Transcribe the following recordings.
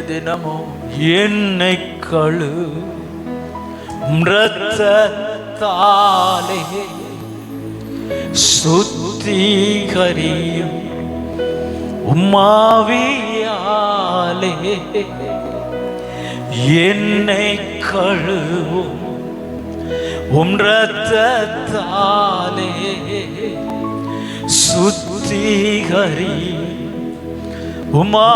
தினமோ என்னை கழு இரத்தத்தாலே சுத்திகரியும் உம்மாவியாலே என்னை கழுவும் இரத்தத்தாலே சுத்திகரி உம்மாவியாலே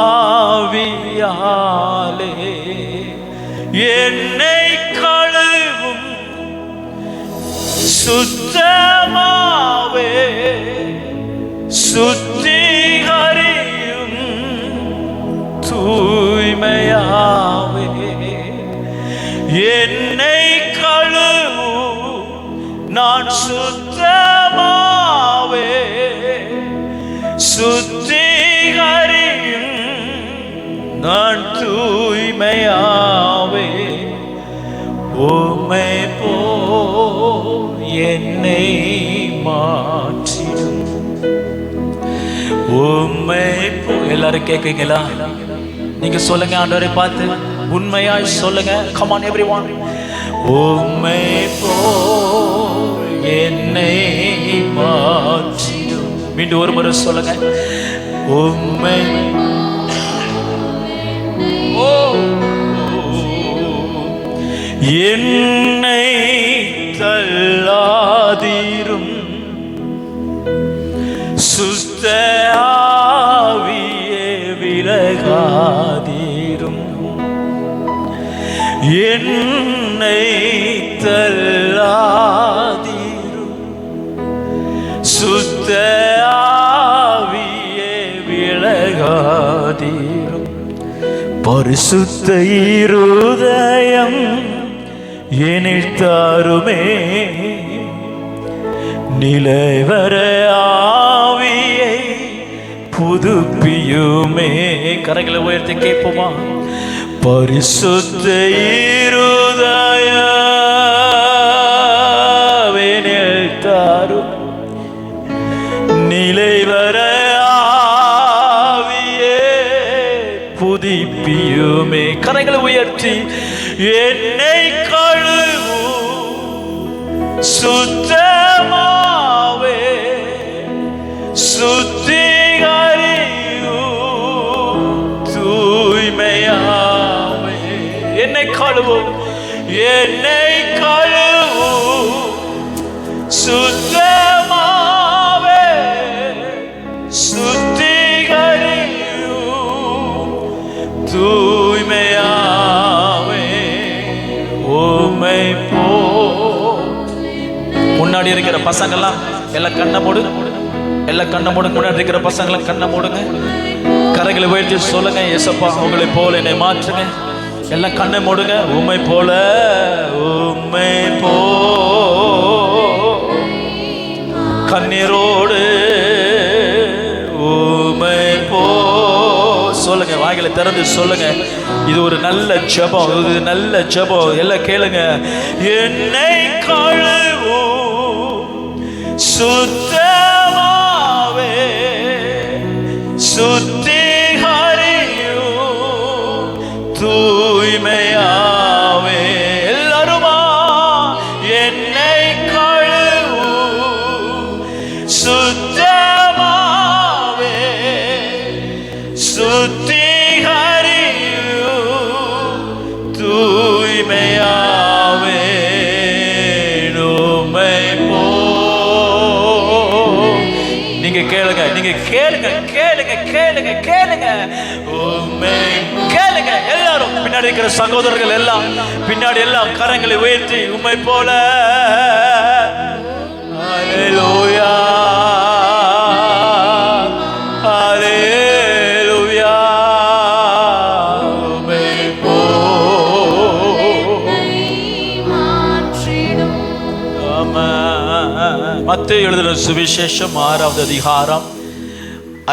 என்னை கழுவும் சுத்தமாவே சுத்திகரியும் தூய்மையாவே என்னை கழுவும் நான் சுத்தமாவே சுத்திகரியும் நான் தூய்மையாவே உம்மை போல் என்னை மாற்றிடும் உம்மை போல். எல்லாரும் கேட்குறீங்களா? நீங்க சொல்லுங்க, ஆண்டவரை பார்த்து உண்மையாய் சொல்லுங்க. Come on everyone. உம்மை போல் என்னை மாற்றிடும். மீண்டும் ஒரு முறை சொல்லுங்க. உம்மை என்னை தள்ளாதீரும் சுத்த ஆவியே விலகாதீரும் என்னை தள்ளாதீரும் சுத்த ஆவியே விலகாதீரும் பரிசுத்த இருதயம் என்னில் தாருமே நிலைவர ஆவியை புதுப்பியுமே. கரங்களை உயர்த்தி கேட்போமா? பரிசுத்த இருதயம் என்னில் தாரும் நிலைவர ஆவியை புதுப்பியுமே. கரங்களை உயர்த்தி என்னை சுத்தமாவே சுத்திகரியும் தூய்மையாவே என்னை கழுவும் என்னை கழுவும் சுத்தமாவே சுத்திகரியும் தூய்மையாவே உம்மை போ. முன்னாடி இருக்கிற பசங்கள்லாம் எல்லாம் கண்ணை மூடு, எல்லாம் கண்ணை மூடுங்க. முன்னாடி இருக்கிற பசங்களாம் கண்ணை மூடுங்க. கரைகளை உயர்த்தி சொல்லுங்க, ஏசப்பா உங்களை போல என்னை மாற்றுங்க. எல்லாம் கண்ணை மூடுங்க. உம்மை போல உம்மை போ கண்ணீரோடு உம்மை போ சொல்லுங்க. வாய்களை திறந்து சொல்லுங்க. இது ஒரு நல்ல ஜெபம், இது நல்ல ஜெபம். எல்லாம் கேளுங்க. என்னை கழுவும் சுத்தமாவே சுத்திகரியும் தூய்மையாவே எல்லாருமா என்னை கழுவும் சுத்தமாவே சுத்திகரியும் தூய்மையாவே நீங்க கேளுங்க, நீங்க கேளுங்க, கேளுங்க, கேளுங்க, கேளுங்க. உம்மை கேளுங்க. எல்லாரும் பின்னாடி இருக்கிற சகோதரர்கள் எல்லாம் பின்னாடி எல்லாம் கரங்களை உயர்த்தி உம்மை போல ஹல்லேலூயா ஹல்லேலூயா உம்மை மத்தேயு எழுதின சுவிசேஷம் 6வது அதிகாரம்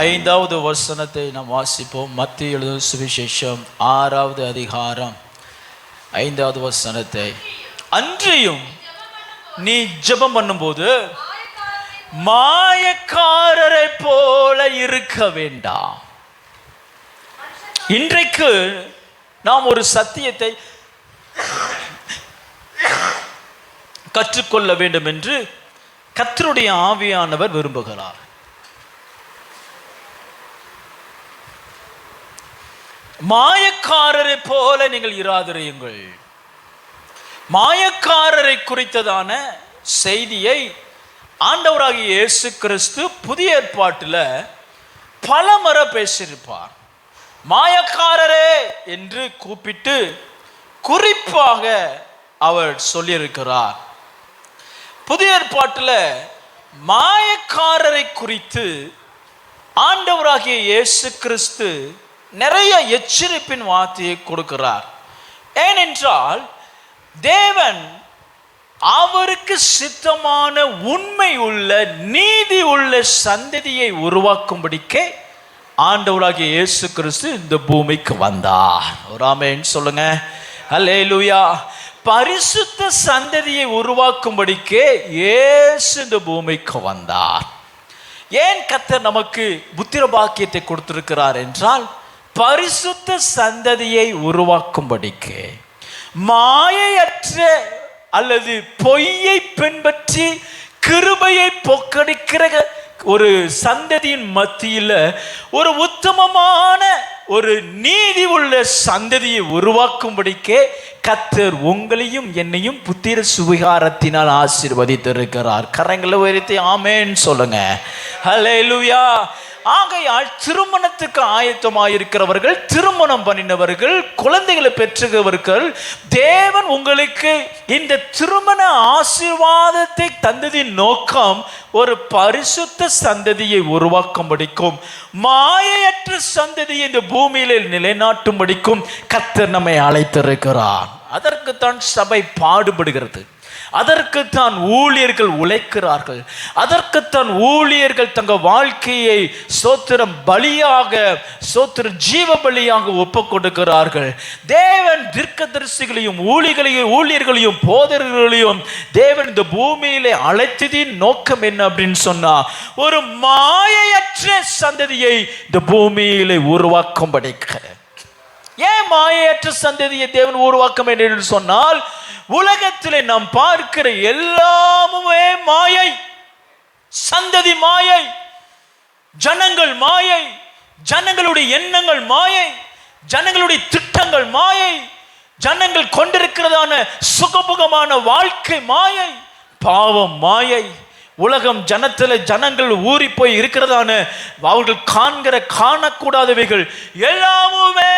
5வது வசனத்தை நாம் வாசிப்போம். மத்தேயு எழுதின சுவிசேஷம் 6வது அதிகாரம் 5வது வசனத்தை. அன்றியும் நீ ஜெபம் பண்ணும்போது மாயக்காரரை போல இருக்க வேண்டாம். இன்றைக்கு நாம் ஒரு சத்தியத்தை கற்றுக்கொள்ள வேண்டும் என்று கர்த்தருடைய ஆவியானவர் விரும்புகிறார். மாயக்காரரை போல நீங்கள் இராதிருங்கள். மாயக்காரரை குறித்ததான செய்தியை ஆண்டவராகிய இயேசு கிறிஸ்து புதிய ஏற்பாட்டில் பல முறை பேசியிருப்பார். மாயக்காரரே என்று கூப்பிட்டு குறிப்பாக அவர் சொல்லியிருக்கிறார். புதிய ஏற்பாட்டில் மாயக்காரரை குறித்து ஆண்டவராகிய இயேசு கிறிஸ்து நிறைய எச்சரிப்பின் வார்த்தையை கொடுக்கிறார். ஏனென்றால் தேவன் அவருக்கு சித்தமான உண்மை உள்ள நீதி உள்ள சந்ததியை உருவாக்கும்படிக்கே ஆண்டவராகிய இயேசு கிறிஸ்து இந்த பூமிக்கு வந்தார். ஒரு ஆமென் சொல்லுங்க. அல்லேலூயா. பரிசுத்த சந்ததியை உருவாக்கும்படிக்கே இயேசு இந்த பூமிக்கு வந்தார். ஏன் கர்த்தர் நமக்கு புத்திர பாக்கியத்தை கொடுத்திருக்கிறார் என்றால் பரிசுத்த சந்ததியை உருவாக்கும்படிக்கு, மாயையற்ற அல்லது பொய்யை பின்பற்றி கிருபையை பொக்கடிக்கிற ஒரு சந்ததியின் மத்தியில் ஒரு உத்தமமான ஒரு நீதி உள்ள சந்ததியை உருவாக்கும்படிக்கே கர்த்தர் உங்களையும் என்னையும் புத்திர சுவிகாரத்தினால் ஆசீர்வதித்திருக்கிறார். கரங்களை உயர்த்தி ஆமென் சொல்லுங்க. ஹல்லேலூயா. ஆகையால் திருமணத்துக்கு ஆயத்தமாயிருக்கிறவர்கள், திருமணம் பண்ணினவர்கள், குழந்தைகளை பெற்றவர்கள், தேவன் உங்களுக்கு இந்த திருமண ஆசீர்வாதத்தை தந்ததின் நோக்கம் ஒரு பரிசுத்த சந்ததியை உருவாக்கும்படிக்கும் மாயையற்ற சந்ததியை இந்த பூமியில நிலைநாட்டும்படிக்கும் கர்த்தர் நம்மை அழைத்திருக்கிறார். அதற்குத்தான் சபை பாடுபடுகிறது. அதற்குத்தான் ஊழியர்கள் உழைக்கிறார்கள். அதற்குத்தான் ஊழியர்கள் தங்கள் வாழ்க்கையை ஸ்தோத்திரம் பலியாக, ஸ்தோத்திரம் ஜீவ பலியாக ஒப்பு கொடுக்கிறார்கள். தேவன் தீர்க்கதரிசிகளையும் ஊழியர்களையும் போதகர்களையும் தேவன் இந்த பூமியிலே அழைத்ததின் நோக்கம் என்ன அப்படின்னு சொன்னா ஒரு மாயையற்ற சந்ததியை இந்த பூமியிலே உருவாக்கும்படிக்க. ஏன் மாயையற்ற சந்ததியை தேவன் உருவாக்க வேண்டும் என்று சொன்னால் உலகத்திலே நாம் பார்க்கிற எல்லாமுமே மாயை. சந்ததி மாயை, ஜனங்கள் மாயை, ஜனங்களுடைய எண்ணங்கள் மாயை, ஜனங்களுடைய திட்டங்கள் மாயை, ஜனங்கள் கொண்டிருக்கிறதான சுகபுகமான வாழ்க்கை மாயை, பாவம் மாயை. உலகம் ஜனங்கள் ஊறி போய் இருக்கிறதான அவர்கள் காண்கிற காணக்கூடாதவைகள் எல்லாமுமே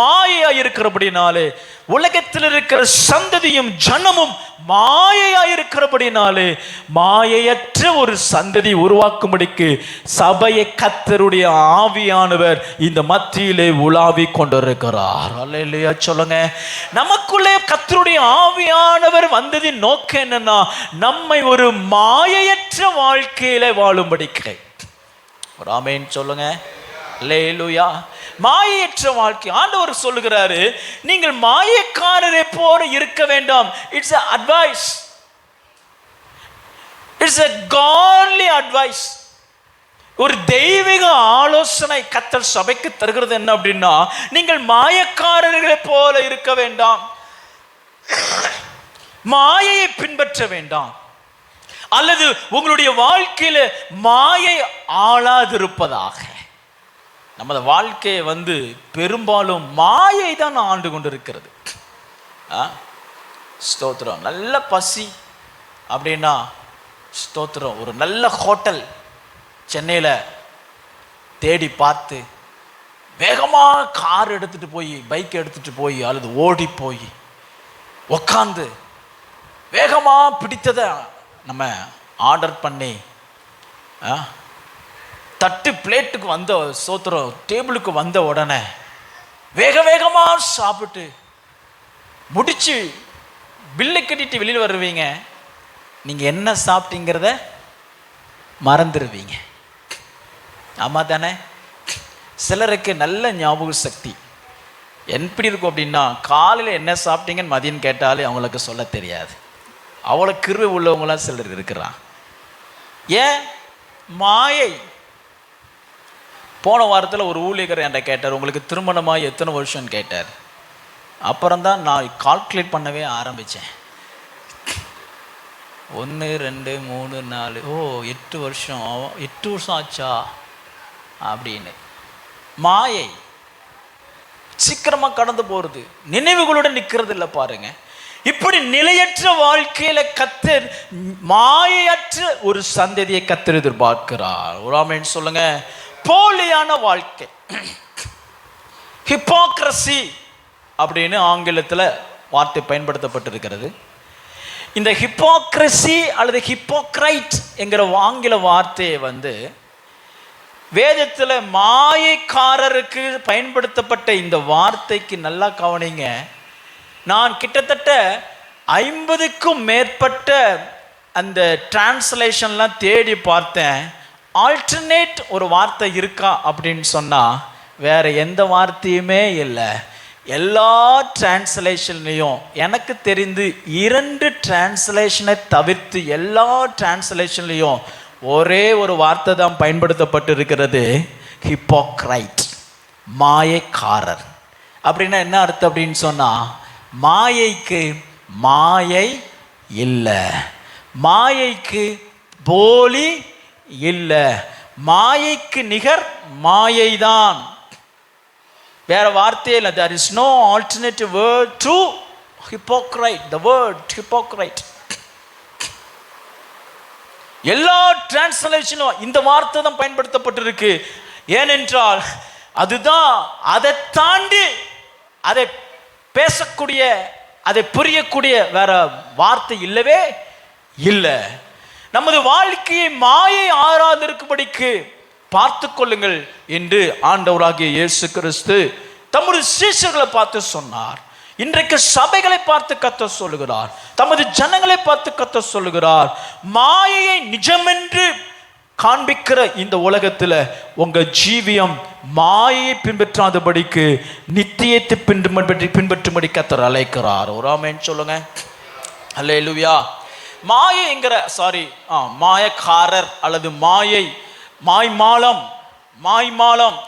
மாயா இருக்கிறபடினாலே, உலகத்தில் இருக்கிற சந்ததியும் ஜனமும் மாயையா இருக்கிறபடினாலே மாயையற்ற ஒரு சந்ததி உருவாக்கும்படிக்கு சபையை கர்த்தருடைய ஆவியானவர் இந்த மத்தியிலே உலாவி கொண்டிருக்கிறார். அல்லேலூயா சொல்லுங்க. நமக்குள்ளே கர்த்தருடைய ஆவியானவர் வந்ததின் நோக்கம் என்னன்னா நம்மை ஒரு மாயையற்ற வாழ்க்கையில வாழும்படிக்கு. ஒரு ஆமென் சொல்லுங்க. அல்லேலூயா. மாயையற்ற வாழ்க்கை ஆண்டவர் சொல்லுகிறாரு, நீங்கள் மாயக்காரரை போல இருக்க வேண்டாம். It's a advice. It's a godly advice. ஒரு தெய்வீக ஆலோசனை கர்த்தர் சபைக்கு தருகிறது. என்ன அப்படின்னா, நீங்கள் மாயக்காரர்களை போல இருக்க வேண்டாம், மாயையை பின்பற்ற வேண்டாம், அல்லது உங்களுடைய வாழ்க்கையில மாயை ஆளாதிருப்பதாக. நமது வாழ்க்கையை பெரும்பாலும் மாயை தான் ஆண்டு கொண்டிருக்கிறது. ஸ்தோத்திரம். நல்ல பசி அப்படின்னா ஸ்தோத்திரம் ஒரு நல்ல ஹோட்டல் சென்னையில் தேடி பார்த்து வேகமாக கார் எடுத்துகிட்டு போய், பைக் எடுத்துகிட்டு போய், அல்லது ஓடி போய் உக்காந்து வேகமாக பிடித்ததை நம்ம ஆர்டர் பண்ணி தட்டு பிளேட்டுக்கு வந்த ஸ்தோத்திரம் டேபிளுக்கு வந்த உடனே வேகமாக சாப்பிட்டு முடிச்சு பில்லு கட்டிட்டு வெளியில் வருவீங்க. நீங்கள் என்ன சாப்பிட்டீங்கிறத மறந்துடுவீங்க. ஆமாம் தானே? சிலருக்கு நல்ல ஞாபக சக்தி எப்படி இருக்கும் அப்படின்னா, காலையில் என்ன சாப்பிட்டீங்கன்னு மதியம் கேட்டாலே அவங்களுக்கு சொல்ல தெரியாது. அவ்வளோ கிருபை உள்ளவங்களாம் சிலர் இருக்கிறான். ஏன்? மாயை. போன வாரத்தில் ஒரு ஊழியர் என்கிட்ட கேட்டார், உங்களுக்கு திருமணமாக எத்தனை வருஷம்னு கேட்டார். அப்புறம்தான் நான் கால்குலேட் பண்ணவே ஆரம்பித்தேன். 1 2 3 4 8 வருஷம் 8 வருஷம் ஆச்சா அப்படின்னு. மாயை சீக்கிரமாக கடந்து போகிறது, நினைவுகளுடன் நிற்கிறது இல்லை. பாருங்க, இப்படி நிலையற்ற வாழ்க்கையில கர்த்தர் மாயையற்ற ஒரு சந்ததியை கர்த்தர் எதிர்பார்க்கிறார். ஒரு ஆமென் சொல்லுங்க. போலியான வாழ்க்கை, ஹிப்போக்ரசி அப்படின்னு ஆங்கிலத்தில் வார்த்தை பயன்படுத்தப்பட்டிருக்கிறது. இந்த ஹிப்போக்ரசி அல்லது ஹிப்போக்ரைட் என்கிற ஆங்கில வார்த்தையை வேதத்தில் மாயைக்காரருக்கு பயன்படுத்தப்பட்ட இந்த வார்த்தைக்கு நல்லா கவனிங்க. நான் கிட்டத்தட்ட 50க்கும் மேற்பட்ட அந்த டிரான்ஸ்லேஷன்லாம் தேடி பார்த்தேன். ஆல்டர்னேட் ஒரு வார்த்தை இருக்கா அப்படின்னு சொன்னால் வேற எந்த வார்த்தையுமே இல்லை. எல்லா டிரான்ஸ்லேஷன்லையும் எனக்கு தெரிந்து 2 டிரான்ஸ்லேஷனை தவிர்த்து எல்லா டிரான்ஸ்லேஷன்லையும் ஒரே ஒரு வார்த்தை தான் பயன்படுத்தப்பட்டு இருக்கிறது, ஹிப்போக்ரைட், மாயைக்காரர். அப்படின்னா என்ன அர்த்தம் அப்படின்னு சொன்னால், மாயைக்கு மாயை இல்லை, மாயைக்கு போலி இல்லை, மாயைக்கு நிகர் மாயைதான், வேற வார்த்தையே இல்லை. there is no alternative word to hypocrite, the word hypocrite. எல்லா டிரான்ஸ்லேஷனும் இந்த வார்த்தை தான் பயன்படுத்தப்பட்டிருக்கு. ஏனென்றால் அதுதான் அதை தாண்டி அதை பேசக்கூடிய, அதை புரியக்கூடிய வேற வார்த்தை இல்லவே இல்லை. நமது வாழ்க்கையை மாயை ஆறாதிருக்கும்படிக்கு பார்த்து கொள்ளுங்கள் என்று ஆண்டவராகிய இயேசு கிறிஸ்து தம்முடைய சீஷர்களை பார்த்து சொன்னார். இன்றைக்கு சபைகளை பார்த்து கர்த்தர் சொல்லுகிறார், தமது ஜனங்களை பார்த்து கர்த்தர் சொல்லுகிறார், மாயையை நிஜமென்று காண்பிக்கிற இந்த உலகத்தில் உங்க ஜீவியம் மாயை பின்பற்றாதபடிக்கு நித்தியத்தை பின்பற்றும்படி கர்த்தர் அழைக்கிறார். ஒரு ஆமென் சொல்லுங்க. அல்லேலூயா. மாயைங்கிற மாயக்காரர் அல்லது மாய்மாலம்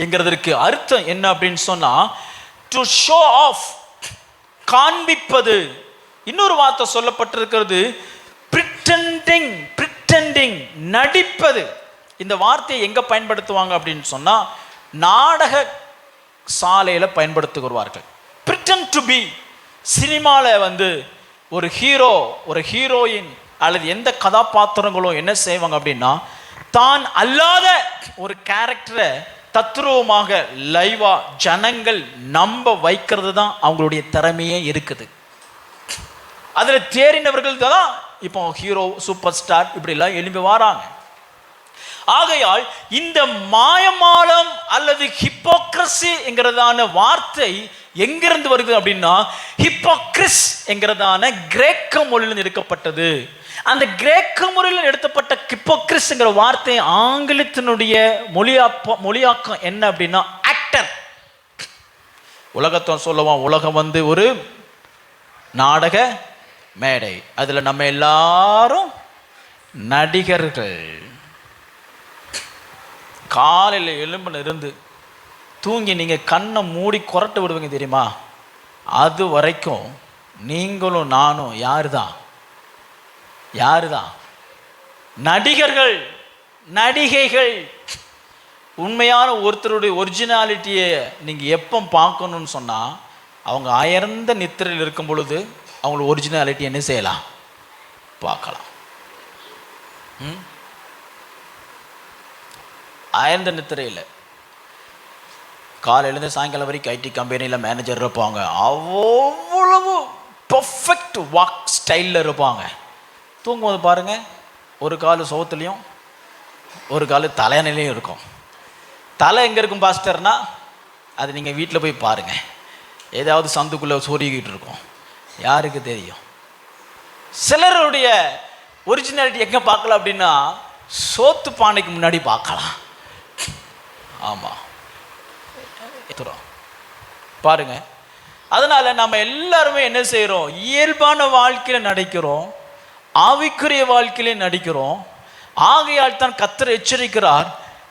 என்கிறதற்கு அர்த்தம் என்ன அப்படின்னு சொன்னா, டு ஷோ ஆஃப், காண்பிப்பது. இன்னொரு வார்த்தை சொல்லப்பட்டிருக்கிறது பிரிட்டெண்டிங், நடிப்பது. இந்த வார்த்தையை எங்க பயன்படுத்துவாங்க அப்படின்னு சொன்னா, நாடக சாலையில பயன்படுத்துகிறார்கள். Pretend to be. சினிமாவில் ஒரு ஹீரோ, ஒரு ஹீரோயின் அல்லது எந்த கதாபாத்திரங்களும் என்ன செய்வாங்க அப்படின்னா, தான் அல்லாத ஒரு கேரக்டரை தத்ரூபமாக லைவா ஜனங்கள் நம்ப வைக்கிறது தான் அவங்களுடைய திறமையே இருக்குது. அதில் தேறினவர்கள் தான் இப்போ ஹீரோ, சூப்பர் ஸ்டார் இப்படிலாம் எழுப்பி வராங்க. ஆகையால் இந்த மாயமாலம் அல்லது ஹிப்போக்ரசி என்கிறதான வார்த்தை எங்கிருந்து வருது அப்படின்னா, ஹிப்போக்ரிஸ் என்கிறதான கிரேக்க மொழியில் எடுக்கப்பட்டது. அந்த கிரேக்க முறையில் எடுத்தப்பட்ட ஹிப்போக்ரிஸ் என்கிற வார்த்தை ஆங்கிலத்தினுடைய மொழியாக்கம் என்ன அப்படின்னா, ஆக்டர். உலகத்தை சொல்லுவான், உலகம் ஒரு நாடக மேடை, அதுல நம்ம எல்லாரும் நடிகர்கள். காலையில் எலும்புல இருந்து தூங்கி நீங்க கண்ணை மூடி கொரட்டு விடுவீங்க தெரியுமா, அது வரைக்கும் நீங்களும் நானும் யாருதான் நடிகர்கள், நடிகைகள். உண்மையான ஒருத்தருடைய ஒரிஜினாலிட்டியை நீங்க எப்போ பார்க்கணும்னு சொன்னா, அவங்க அயர்ந்த நித்திரையில் இருக்கும் பொழுது அவங்களோட ஒரிஜினாலிட்டி என்ன செய்யலாம், பார்க்கலாம். அயர்ந்த நித்திரையில் காலையிலேருந்து சாயங்காலம் வரைக்கும் ஐடி கம்பெனியில் மேனேஜர் இருப்பாங்க, அவ்வளவு பர்ஃபெக்ட் வாக் ஸ்டைலில் இருப்பாங்க. தூங்கும்போது பாருங்க, ஒரு கால் சோத்துலையும் ஒரு கால் தலையணையிலையும் இருக்கும். தலை எங்கே இருக்கும் பாஸ்டர்னா, அது நீங்கள் வீட்டில் போய் பாருங்க, ஏதாவது சந்துக்குள்ளே சொருகிட்டு இருக்கும், யாருக்கு தெரியும். சிலருடைய ஒரிஜினாலிட்டி எங்கே பார்க்கலாம் அப்படின்னா, சோத்து பானைக்கு முன்னாடி பார்க்கலாம். ஆமாம், பாருங்க. அதனால நம்ம எல்லாருமே என்ன செய்கிறோம், இயல்பான வாழ்க்கையில் நடிக்கிறோம், ஆவிக்குரிய வாழ்க்கையிலே நடிக்கிறோம். ஆகையால் தான் கர்த்தர் எச்சரிக்கிறார்,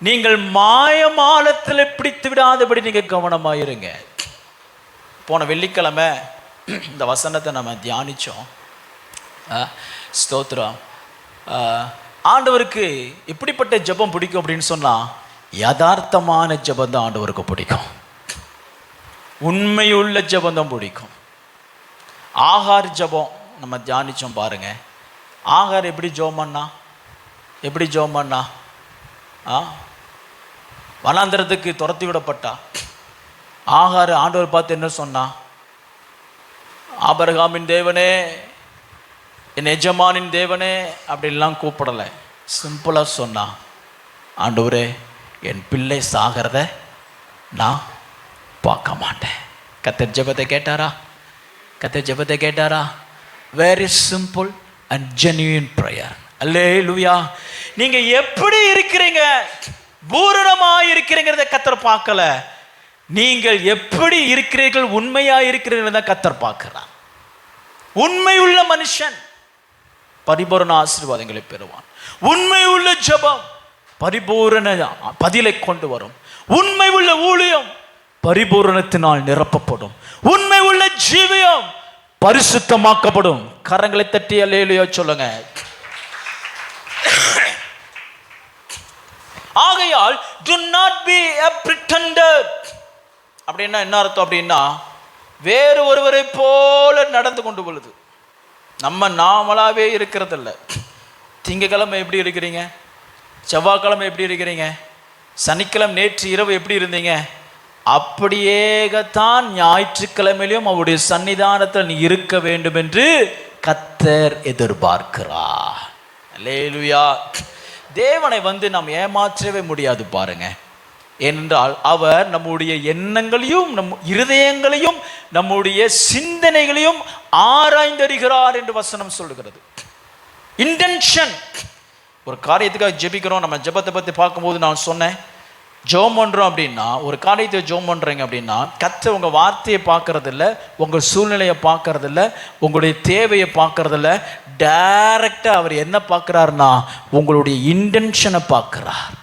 நீங்கள் மாயமாலத்தில் பிடித்து விடாதபடி நீங்க கவனமாயிருங்க. போன வெள்ளிக்கிழமை இந்த வசனத்தை நம்ம தியானிச்சோம். ஸ்தோத்திரம். ஆண்டவருக்கு எப்படிப்பட்ட ஜெபம் பிடிக்கும் அப்படின்னு சொன்னா, யதார்த்தமான ஜெபம் தான் ஆண்டவருக்கு பிடிக்கும். உண்மையுள்ள ஜெபம் தான் பிடிக்கும். ஆகார் ஜெபம் நம்ம தியானிச்சோம் பாருங்க. ஆகார் எப்படி ஜெபம் பண்ணா? வனாந்திரத்துக்கு துரத்தி விடப்பட்டா. ஆகார் ஆண்டவர் பார்த்து என்ன சொன்னா? ஆபிரகாமின் தேவனே, என் எஜமானின் தேவனே அப்படின்லாம் கூப்பிடலை. சிம்பிளாக சொன்னா, ஆண்டவரே என் பிள்ளை சாகிறத நான் பார்க்க மாட்டேன். கர்த்தர் ஜெபத்தை கேட்டாரா? Very simple and genuine prayer. அல்லேலூயா. நீங்க எப்படி இருக்கிறீங்க, பூரணமாக இருக்கிறீங்கிறத கர்த்தர் பார்க்கல. நீங்கள் எப்படி இருக்கிறீர்கள், உண்மையா இருக்கிறீர்கள் தான் கர்த்தர் பார்க்கிறார். உண்மை உள்ள மனுஷன் பரிபூரண ஆசீர்வாதங்களை பெறுவான். உண்மை உள்ள ஜெபம் பரிபூரண பதிலை கொண்டு வரும். உண்மை உள்ள ஊழியம் பரிபூரணத்தினால் நிரப்பப்படும். உண்மை உள்ள ஜீவியம் பரிசுத்தமாக்கப்படும். கரங்களை தட்டி அல்லேலூயா சொல்லுங்க. ஆகையால் do not be a pretender. அப்படின்னா என்ன அர்த்தம் அப்படின்னா, வேறு ஒருவரை போல நடந்து கொண்டு பொழுது நாமளாவே இருக்கிறது இல்லை. திங்கக்கிழமை எப்படி இருக்கிறீங்க, செவ்வாய்க்கிழமை எப்படி இருக்கிறீங்க, சனிக்கிழமை நேற்று இரவு எப்படி இருந்தீங்க, அப்படியேதான் ஞாயிற்றுக்கிழமையிலும் அவருடைய சன்னிதானத்தில் நீ இருக்க வேண்டும் என்று கர்த்தர் எதிர்பார்க்கிறார். அல்லேலூயா. தேவனை நாம் ஏமாற்றவே முடியாது பாருங்க. ஏனென்றால் அவர் நம்முடைய எண்ணங்களையும் நம் இருதயங்களையும் நம்முடைய சிந்தனைகளையும் ஆராய்ந்தறிகிறார் என்று வசனம் சொல்லுகிறது. இன்டென்ஷன். ஒரு காரியத்துக்காக ஜெபிக்கிறோம். நம்ம ஜெபத்தை பற்றி பார்க்கும்போது நான் சொன்னேன், ஜெபம் பண்ணுறோம் அப்படின்னா, ஒரு காரியத்தை ஜெபம் பண்ணுறீங்க அப்படின்னா, கர்த்தர் உங்கள் வார்த்தையை பார்க்கறதில்ல, உங்கள் சூழ்நிலையை பார்க்கறதில்ல, உங்களுடைய தேவையை பார்க்கறதில்ல. டைரக்டாக அவர் என்ன பார்க்குறாருன்னா, உங்களுடைய இன்டென்ஷனை பார்க்குறார்,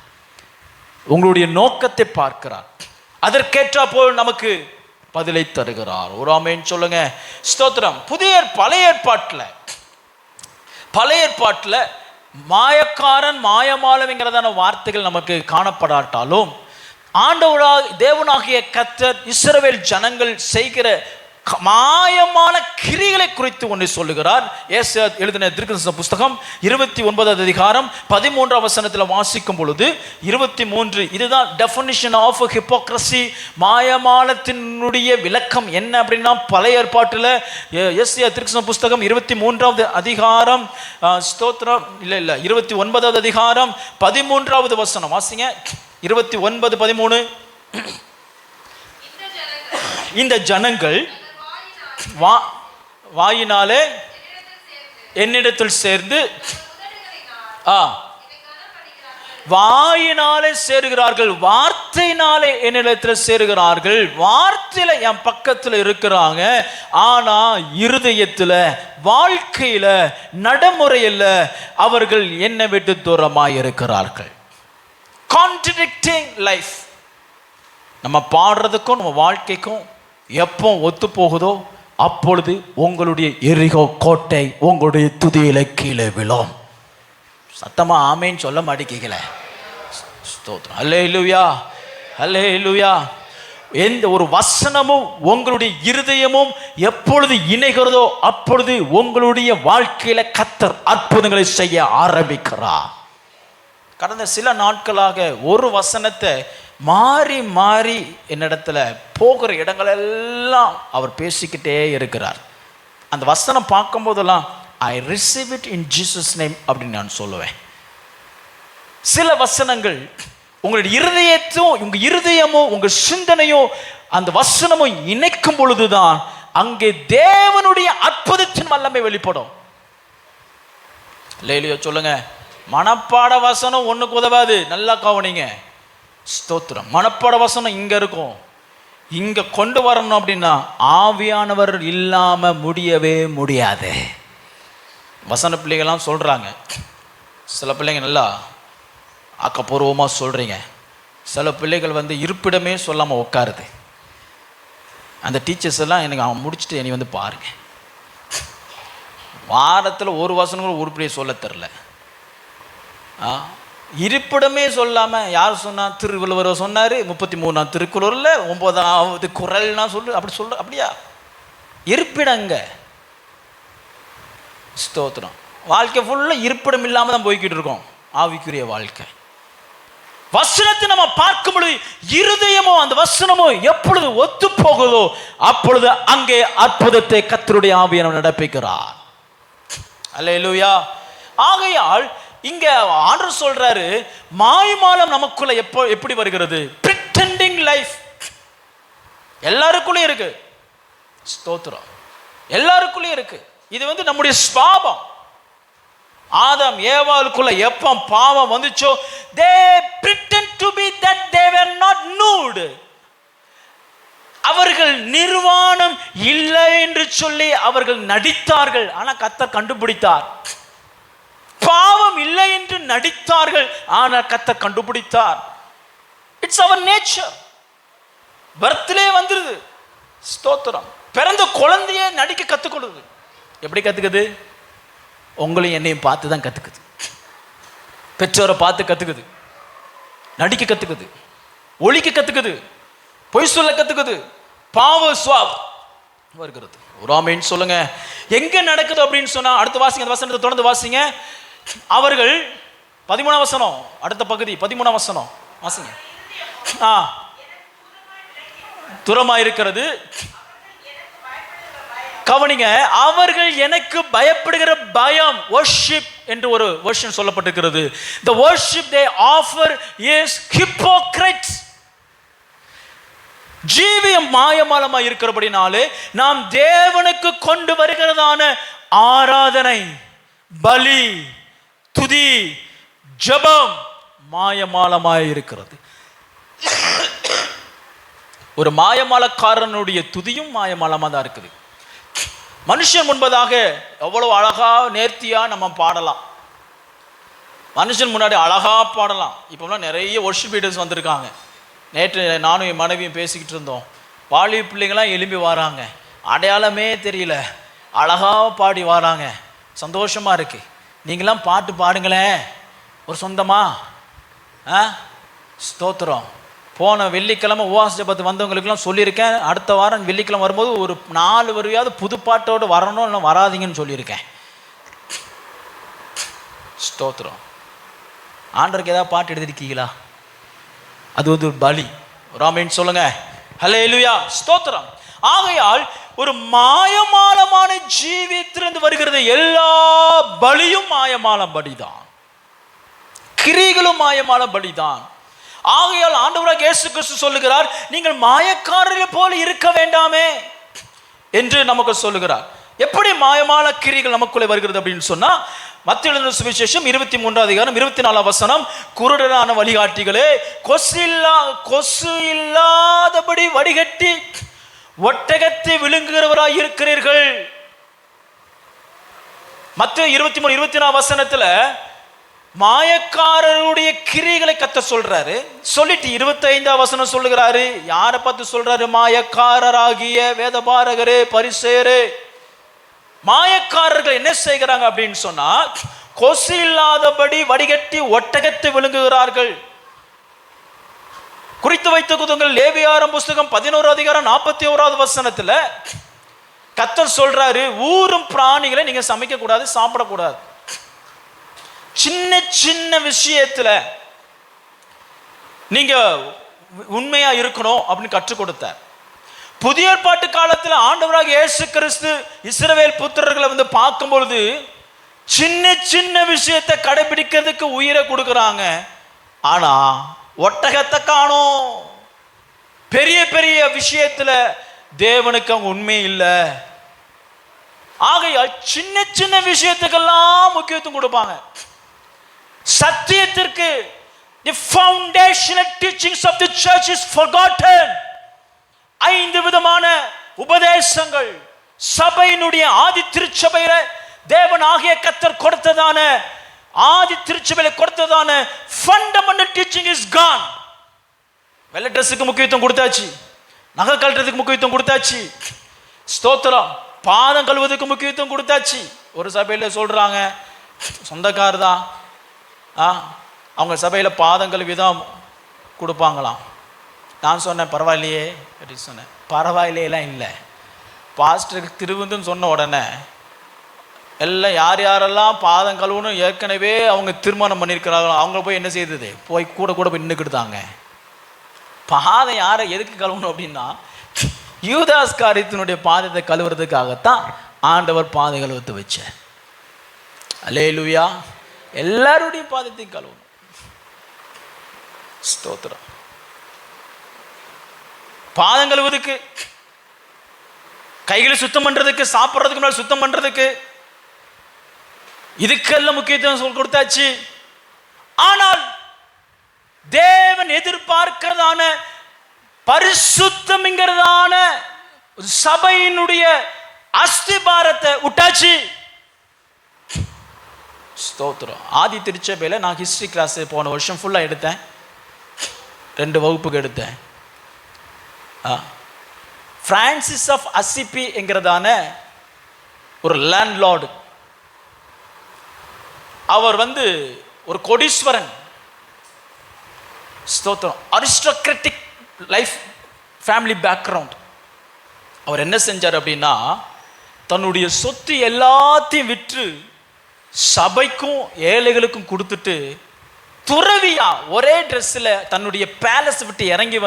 உங்களுடைய நோக்கத்தை பார்க்கிறார். அதற்கேற்ற போல் நமக்கு பதிலை தருகிறார். ஒரு ஆமென் சொல்லுங்க. ஸ்தோத்திரம். பழைய ஏற்பாட்டில் மாயக்காரன் மாயமாலவிங்கிறதான வார்த்தைகள் நமக்கு காணப்படாட்டாலும், தேவனாகிய கர்த்தர் இஸ்ரவேல் ஜனங்கள் செய்கிற மாயமான கிரிகளை குறித்து ஒன்று சொல்லுகிறார். ஏசாயா எழுதின தீர்க்கதரிசன புஸ்தகம் 29வது அதிகாரம் 13வது வசனத்தில் வாசிக்கும் பொழுது 23, இதுதான் டெஃபினிஷன் ஆஃப் ஹிப்போக்ரசி. மாயமாலத்தினுடைய விளக்கம் என்ன அப்படின்னா, பழைய ஏற்பாட்டில் ஏசாயா தீர்க்கதரிசன புஸ்தகம் 23வது அதிகாரம் ஸ்தோத்திரம் 29வது அதிகாரம் 13வது வசனம் வாசிங்க. 29:13. இந்த ஜனங்கள் வாயினாலே என்னிடத்தில் சேர்ந்து வாயினாலே சேருகிறார்கள், வார்த்தையினாலே என்னிடத்தில் சேருகிறார்கள். வார்த்தையில என் பக்கத்தில் இருக்கிறாங்க, ஆனா இருதயத்தில் வாழ்க்கையில நடைமுறையில் அவர்கள் என்னை விட்டு தூரமாய் இருக்கிறார்கள். Contradicting life. நம்ம பாடுறதுக்கும் நம்ம வாழ்க்கைக்கும் எப்போ ஒத்து போகுதோ அப்பொழுது உங்களுடைய எரிகோ கோட்டை உங்களுடைய துதியில கீழே விழும். சத்தமா ஆமேன்னு சொல்ல மாட்டேங்கல. ஸ்தோத்திரம். அல்லேலூயா, அல்லேலூயா. எந்த ஒரு வசனமும் உங்களுடைய இருதயமும் எப்பொழுது இணைகிறதோ அப்பொழுது உங்களுடைய வாழ்க்கையில கர்த்தர் அற்புதங்களை செய்ய ஆரம்பிக்கிறார். கடந்த சில நாட்களாக ஒரு வசனத்தை மாறி மாறி என்னிடத்துல போகிற இடங்கள் எல்லாம் அவர் பேசிக்கிட்டே இருக்கிறார். அந்த வசனம் பார்க்கும் போதெல்லாம் I receive it in Jesus name அப்படின்னு நான் சொல்லுவேன். சில வசனங்கள் உங்களுடைய இருதயமும் உங்க சிந்தனையும் அந்த வசனமும் இணைக்கும் பொழுதுதான் அங்கே தேவனுடைய அற்புதத்தின் வல்லமை வெளிப்படும். லேலியோ சொல்லுங்க. மனப்பாட வசனம் ஒண்ணுக்கு உதவாது. நல்லா கவனிங்க. ஸ்தோத்திரம். மனப்பாட வசனம் இங்க இருக்கும். இங்க கொண்டு வரணும் அப்படின்னா ஆவியானவர் இல்லாம முடியவே முடியாது. வசன பிள்ளைகள்லாம் சொல்றாங்க, சில பிள்ளைங்க நல்லா ஆக்கப்பூர்வமாக சொல்கிறீங்க. சில பிள்ளைகள் வந்து இருப்பிடமே சொல்லாமல் உட்காருது. அந்த டீச்சர்ஸ் எல்லாம் எனக்கு அவன் முடிச்சுட்டு என்னை வந்து பாருங்க, வாரத்தில் ஒரு வசனம் கூட உருப்படியை சொல்ல தெரில. இருப்பிடமே சொல்லாமல் யார் சொன்னால்? திருவள்ளுவர் சொன்னார். 33ஆம் திருக்குறளில் 9வது குறள்னா அப்படி சொல்ற. அப்படியா? இருப்பிடங்க. ஸ்தோத்திரம். வாழ்க்கை ஃபுல்லாக இருப்பிடம் இல்லாமல் தான் போய்கிட்டு இருக்கோம். ஆவிக்குரிய வாழ்க்கை. வசனத்தை நம்ம பார்க்கும் பொழுது இருதயமோ அந்த வசனமோ எப்பொழுது ஒத்து போகுதோ அப்பொழுது அங்கே அற்புதத்தை கர்த்தருடைய ஆவியானவர் நடப்பிக்கிறார். அல்லேலூயா. ஆகையால் இங்க ஆண்டவர் சொல்றாரு, மாய்மாலம் நமக்குள்ள எப்படி வருகிறது? பிரிட்டெண்டிங் லைஃப் எல்லாருக்குள்ளே இருக்கு. ஸ்தோத்திரம். எல்லாருக்குள்ளே இருக்கு. இது வந்து நம்முடைய ஸ்வாபம். ஆதாம் ஏவாளுக்குள்ள எப்ப பாவம் வந்துச்சோ, they pretend to be that they were not nude. அவர்கள் நிர்வாணம் இல்லை என்று சொல்லி அவர்கள் நடித்தார்கள். ஆனா கர்த்தர் கண்டுபிடித்தார். பாவம் இல்லை என்று நடித்தார்கள், ஆனால் கர்த்தர் கண்டுபிடித்தார். It's our nature. பர்த்டே வந்துருது. ஸ்தோத்திரம். பிறந்த குழந்தையே நடிக்க கத்துக்கொள்ளுது. எப்படி கத்துக்குது? உங்களையும் என்னையும் பார்த்து தான் கத்துக்குது. பெற்றோரை பார்த்து கத்துக்குது, நடிக்க கத்துக்குது, ஒழிக்க கத்துக்குது, பொய் சொல்ல கத்துக்குது, பாவ வருகிறது. ஒரு ஆமென் சொல்லுங்க. எங்க நடக்குது அப்படின்னு சொன்னா, அடுத்த வாசிங்க, அந்த வசனத்தை தொடர்ந்து வாசிங்க. அவர்கள் 13ஆம் வசனம், அடுத்த பகுதி 13ஆம் வசனம் வாசிங்க. தூரமா இருக்கிறது. கவனிங்க, அவர்கள் எனக்கு பயப்படுகிற பயம், worship என்று ஒரு வெர்ஷன் சொல்லப்பட்டிருக்கிறது. the worship they offer is hypocrites. ஜீவியம் மாயமாலமா இருக்கிறபடினாலே நாம் தேவனுக்கு கொண்டு வருகிறதான ஆராதனை, பலி, துதி, ஜெபம் மாயமாலமாய் இருக்கிறது. ஒரு மாயமாலக்காரனுடைய துதியும் மாயமாலமா தான் இருக்குது. மனுஷன் முன்பதாக எவ்வளவு அழகா நேர்த்தியா நம்ம பாடலாம். மனுஷன் முன்னாடி அழகா பாடலாம். இப்போலாம் நிறைய வொர்ஷிப் லீடர்ஸ் வந்திருக்காங்க. நேற்று நானும் என் மனைவியும் பேசிக்கிட்டு இருந்தோம். பாலி பிள்ளைங்களாம் எழும்பி வராங்க, அடையாளமே தெரியல, அழகா பாடி வராங்க. சந்தோஷமா இருக்கு. நீங்களாம் பாட்டு பாடுங்களேன் ஒரு சொந்தமா. ஸ்தோத்திரம். போன வெள்ளிக்கிழமை உபவாச ஜெபத்துக்கு வந்தவங்களுக்குலாம் சொல்லியிருக்கேன், அடுத்த வாரம் வெள்ளிக்கிழமை வரும்போது ஒரு 4 வரையாவது புதுப்பாட்டோடு வரணும், இல்லை வராதிங்கன்னு சொல்லியிருக்கேன். ஸ்தோத்திரம். ஆண்டவருக்கு ஏதாவது பாட்டு எழுதிருக்கீங்களா? அது வந்து ஒரு பலி. ராமேன் சொல்லுங்க. ஹல்லேலூயா. ஸ்தோத்திரம். ஆகையால் ஒரு மாயமாலமான ஜீவித்திலிருந்து வருகிறது. எல்லா பலியும் மாயமால பலிதான், கிரிகளும் மாயமால பலிதான். ஆகையால் ஆண்டவராகிய இயேசு கிறிஸ்து சொல்லுகிறார், நீங்கள் மாயக்காரரை போல இருக்க வேண்டாமே என்று நமக்கு சொல்லுகிறார். எப்படி மாயமான கிரிகள் நமக்குள்ளே வருகிறது அப்படின்னு சொன்னா, மத்தேயு எழுதின சுவிசேஷம் 23ஆம் அதிகாரம் 24ஆம் வசனம், குருடரான வழிகாட்டிகளே, கொசு இல்லாதபடி வடிகட்டி ஒட்டகத்தை விழுங்குகிறவராய் இருக்கிறீர்கள். மத்தேயு 23-24 வசனத்துல மாயக்காரருடைய கிரிகளை கர்த்தர் சொல்றாரு. சொல்லிட்டு 25ஆம் வசனம் சொல்லுகிறாரு. யாரை பார்த்து சொல்றாரு? மாயக்காரராகிய வேதபாரகரே, பரிசேயரே. மாயக்காரர்கள் என்ன செய்கிறாங்க அப்படின்னு சொன்னா, கொசு இல்லாதபடி வடிகட்டி ஒட்டகத்தை விழுங்குகிறார்கள். குறித்து வைத்துக் கொள்ளுங்கள். லேவியாரம் புஸ்தகம் 11ஆம் அதிகாரம் 41ஆவது வசனத்துல கர்த்தர் சொல்றாரு, ஊரும் பிராணிகளை நீங்க சமைக்க கூடாது, சாப்பிடக்கூடாது. சின்ன சின்ன விஷயத்துல நீங்க உண்மையா இருக்கணும் அப்படின்னு கற்றுக் கொடுத்தார். புதிய ஏற்பாட்டு காலத்தில் ஆண்டவராகிய இயேசு கிறிஸ்து இஸ்ரவேல் புத்திரர்களை வந்து பார்க்கும் பொழுது சின்ன சின்ன விஷயத்தை கடைபிடிக்கிறதுக்கு உயிரை கொடுக்குறாங்க. ஆனா ஒட்டகத்தை காணோம். பெரிய பெரிய விஷயத்துல தேவனுக்கு அவங்க உண்மை இல்லை. ஆகையால் சின்ன சின்ன விஷயத்துக்கெல்லாம் முக்கியத்துவம் கொடுப்பாங்க. சத்தியத்திற்கு the foundational teachings of the church is forgotten. 5 விதமான உபதேசங்கள் சபையினுடைய ஆதி திருச்சபையில தேவன் ஆகிய கர்த்தர் கொடுத்ததான ஆதி திருச்சபையில கொடுத்ததான ஃபண்டமெண்டல் டீச்சிங் இஸ் கான். வெள்ளை ட்ரெஸ்ஸுக்கு முக்கியத்துவம் கொடுத்தாச்சு, நகை கழட்டுறதுக்கு முக்கியத்துவம் கொடுத்தாச்சு, ஸ்தோத்திரம், பாதம் கழுவதுக்கு முக்கியத்துவம் கொடுத்தாச்சு. ஒரு சபையில் சொல்றாங்க, சொந்தக்கார் தான் அவங்க சபையில் பாதம் கழுவி தான் கொடுப்பாங்களாம். நான் சொன்னேன் பரவாயில்லையே அப்படின்னு சொன்னேன். பரவாயில்லையெல்லாம் இல்லை. பாஸ்டருக்கு திருவுந்துன்னு சொன்ன உடனே எல்லாம் யார் யாரெல்லாம் பாதம் கழுவணும் ஏற்கனவே அவங்க திருமணம் பண்ணியிருக்கிறாங்களோ அவங்க போய் என்ன செய்தது, போய் கூட போய் நின்றுக்கிட்டாங்க. பாதம் யாரை எதுக்கு கழுவணும் அப்படின்னா, யூதாஸ் காரியத்தினுடைய பாதத்தை கழுவுறதுக்காகத்தான் ஆண்டவர் பாத கழுவத்தை வச்சார். அல்லேலூயா. எல்லாருடைய பாதத்தையும் கழுவணும். ஸ்தோத்திரம். பாதம் கழுவுறதுக்கு, கைகளை சுத்தம் பண்றதுக்கு, சாப்பிட்றதுக்கு முன்னாடி சுத்தம் பண்றதுக்கு, இதுக்கெல்லாம் முக்கியத்துவம் கொடுத்தாச்சு. ஆனால் தேவன் எதிர்பார்க்கிறதான பரிசுத்தம்ங்கிறதான சபையினுடைய அஸ்திபாரத்தை விட்டாச்சு. ஸ்தோத்திரம். ஆதி திருச்சபையில் நான் ஹிஸ்டரி கிளாஸ் போன வருஷம் ஃபுல்லாக எடுத்தேன், 2 வகுப்புக்கு எடுத்தேன். பிரான்சிஸ் ஆஃப் அசிப்பி என்கிறதான ஒரு லேண்ட்லார்டு, அவர் ஒரு கோடீஸ்வரன். ஸ்தோத்திரம். Aristocratic life, family background. அவர் என்ன செஞ்சார் அப்படின்னா, தன்னுடைய சொத்து எல்லாத்தையும் விற்று சபைக்கும் ஏழைகளுக்கும் கொடுத்துட்டு துறவியா ஒரே ட்ரெஸ்ஸில் தன்னுடைய பேலஸ் விட்டு இறங்கி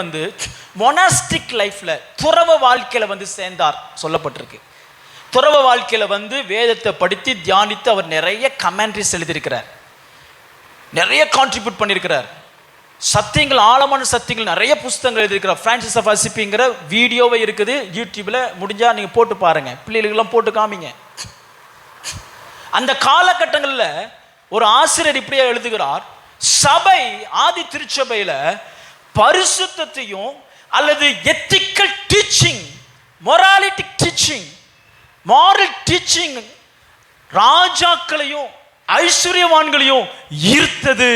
மொனாஸ்டிக் லைஃப்ல துறவ வாழ்க்கையில சேர்ந்தார் சொல்லப்பட்டிருக்கு. துறவ வாழ்க்கையில வேதத்தை படித்து தியானித்து அவர் நிறைய கமெண்ட்ரிஸ் எழுதியிருக்கிறார், நிறைய கான்ட்ரிபியூட் பண்ணியிருக்கிறார். சத்தியங்கள், ஆழமான சத்தியங்கள் நிறைய புஸ்தகங்கள் எழுதியிருக்கிறார். பிரான்சிஸ் ஆஃப் அசிப்பிங்கிற வீடியோவே இருக்குது யூடியூப்ல, முடிஞ்சா நீங்க போட்டு பாருங்க, பிள்ளைகளுக்கெல்லாம் போட்டு காமிங்க. அந்த காலகட்டங்களில் ஒரு ஆசிரியர் இப்படியே எழுதுகிறார், சபை, ஆதி திருச்சபையில பரிசுத்தத்தையும் அல்லது ethical teaching, morality teaching, moral teaching ராஜாக்களையும் ஐஸ்வர்யவான்களையும் ஈர்த்தது.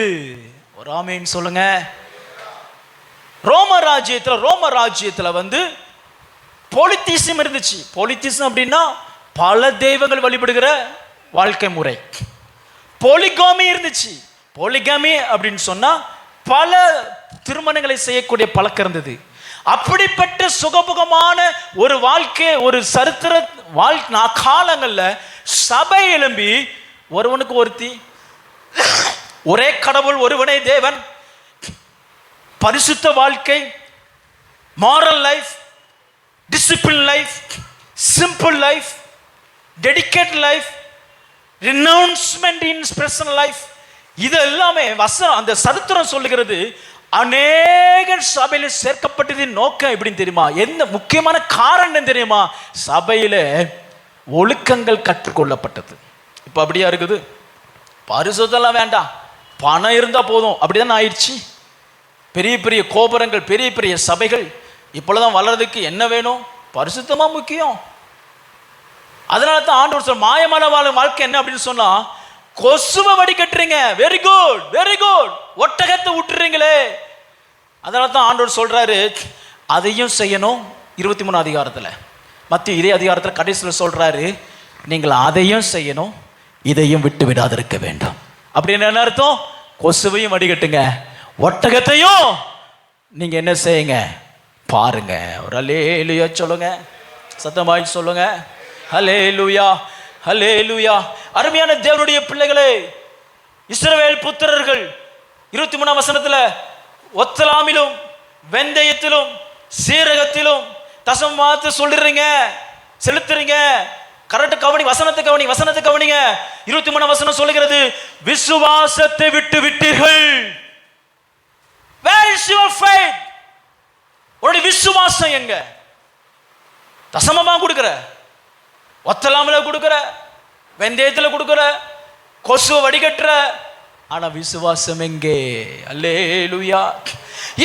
ஒரு ஆமேன் சொல்லுங்க. ரோம ராஜ்யத்தில் பொலிட்டிசம் இருந்துச்சு. பொலிட்டிசம் அப்படின்னா பல தெய்வங்கள் வழிபடுகிற வாழ்க்கை முறை. பொலிகாமி இருந்துச்சு. பொலிகாமி அப்படின்னு சொன்னா பல திருமணங்களை செய்யக்கூடிய பழக்கம் இருந்தது. அப்படிப்பட்ட சுகபுகமான ஒரு வாழ்க்கை, ஒரு சரித்திர காலங்கள்ல சபை எழும்பி ஒருவனுக்கு ஒருத்தி, ஒரே கடவுள், ஒருவனே தேவன், பரிசுத்த வாழ்க்கை, moral life, discipline life, simple life, dedicate life, renouncement in personal life, இது எல்லாமே வசனம், அந்த சரித்திரம் சொல்லுகிறது. அநேக சபையில சேர்க்கப்பட்டதின் நோக்கம் எப்படின்னு தெரியுமா? என்ன முக்கியமான காரணம் தெரியுமா? சபையில ஒழுக்கங்கள் கற்றுக்கொள்ளப்பட்டது. இப்ப அப்படியா இருக்குது? பரிசுத்தெல்லாம் வேண்டாம், பணம் இருந்தா போதும், அப்படிதான் ஆயிடுச்சு. பெரிய பெரிய கோபுரங்கள், பெரிய பெரிய சபைகள் இப்பொழுதுதான் வளர்றதுக்கு என்ன வேணும்? பரிசுத்தமா முக்கியம். அதனால தான் ஆண்டவர் சொல்ற மாயமான வாழ்க்கை என்ன அப்படின்னு சொன்னா, கொசுவை வடிகட்டுறீங்க, வெரி குட் வெரி குட், ஒட்டகத்தை விட்டுறீங்களே. அதனால தான் ஆண்டவர் சொல்றாரு அதையும் செய்யணும். 23 அதிகாரத்துல, மத்திய இதே அதிகாரத்தில் கடைசியில் சொல்றாரு, நீங்கள் அதையும் செய்யணும், இதையும் விட்டு விடாதிருக்க வேண்டாம். அப்படின்னு என்ன அர்த்தம்? கொசுவையும் வடிகட்டுங்க, ஒட்டகத்தையும் நீங்க என்ன செய்யுங்க பாருங்க. ஒரு அல்லேலூயா சொல்லுங்க, சத்தமாய் சொல்லுங்க, அல்லேலூயா அல்லேலூயா. அருமையான தேவனுடைய பிள்ளைகளே, இஸ்ரவேல் புத்திரர்கள் 23ஆம் வசனத்துல ஒத்தலாமிலும் வெந்தயத்திலும் சீரகத்திலும் தசமாத்து சொல்லிடுறீங்க, செலுத்துறீங்க. கரெக்ட் கவனி, வசனத்தை கவனி, வசனத்தை கவனிங்க. 23ஆம் வசனம் சொல்லுகிறது, விசுவாசத்தை விட்டு விட்டீர்கள். Where is your faith? உன்னுடைய விசுவாசம் எங்க? தசமமா கொடுக்கிற, ஒத்தலாமில கொடுக்கிற, வெந்தயத்துல கொடுக்கிற, கொசுவை வடிகட்டுற, ஆனா விசுவாசம் எங்கே? அல்லேலூயா.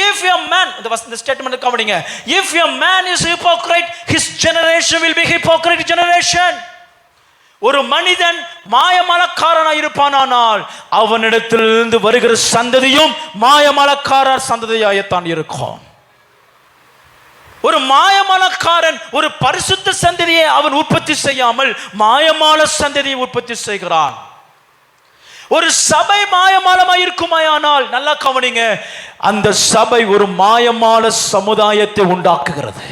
If a man, the statement கவனிங்க, if a man is hypocrite, his generation will be hypocrite generation. ஒரு மனிதன் மாயமலக்காரனாய் இருப்பானால் அவனிடத்திலிருந்து வருகிற சந்ததியும் மாயமலக்காரர் சந்ததியாகத்தான் இருக்கும். ஒரு மாயமலக்காரன் ஒரு பரிசுத்த சந்ததியை அவன் உற்பத்தி செய்யாமல் மாயமால சந்ததியை உற்பத்தி செய்கிறான். ஒரு சபை மாயமாலமாய் இருக்குமாயானால் நல்லா கவனிங்க, அந்த சபை ஒரு மாயமால சமுதாயத்தை உண்டாக்குகிறது.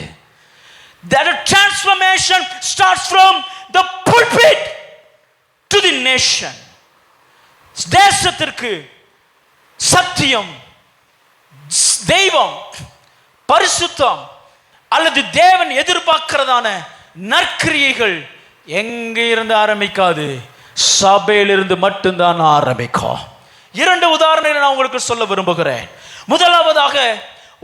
That transformation starts from the pulpit to the nation. தேசத்திற்கு சத்தியம், தெய்வம், பரிசுத்தம் அல்லது தேவன் எதிர்பார்க்கிறதான நற்கிரியைகள் எங்க இருந்து ஆரம்பிக்காது, சபையிலிருந்து மட்டும்தான் ஆரம்பிக்கும். 2 உதாரணங்களை நான் உங்களுக்கு சொல்ல விரும்புகிறேன். முதலாவதாக,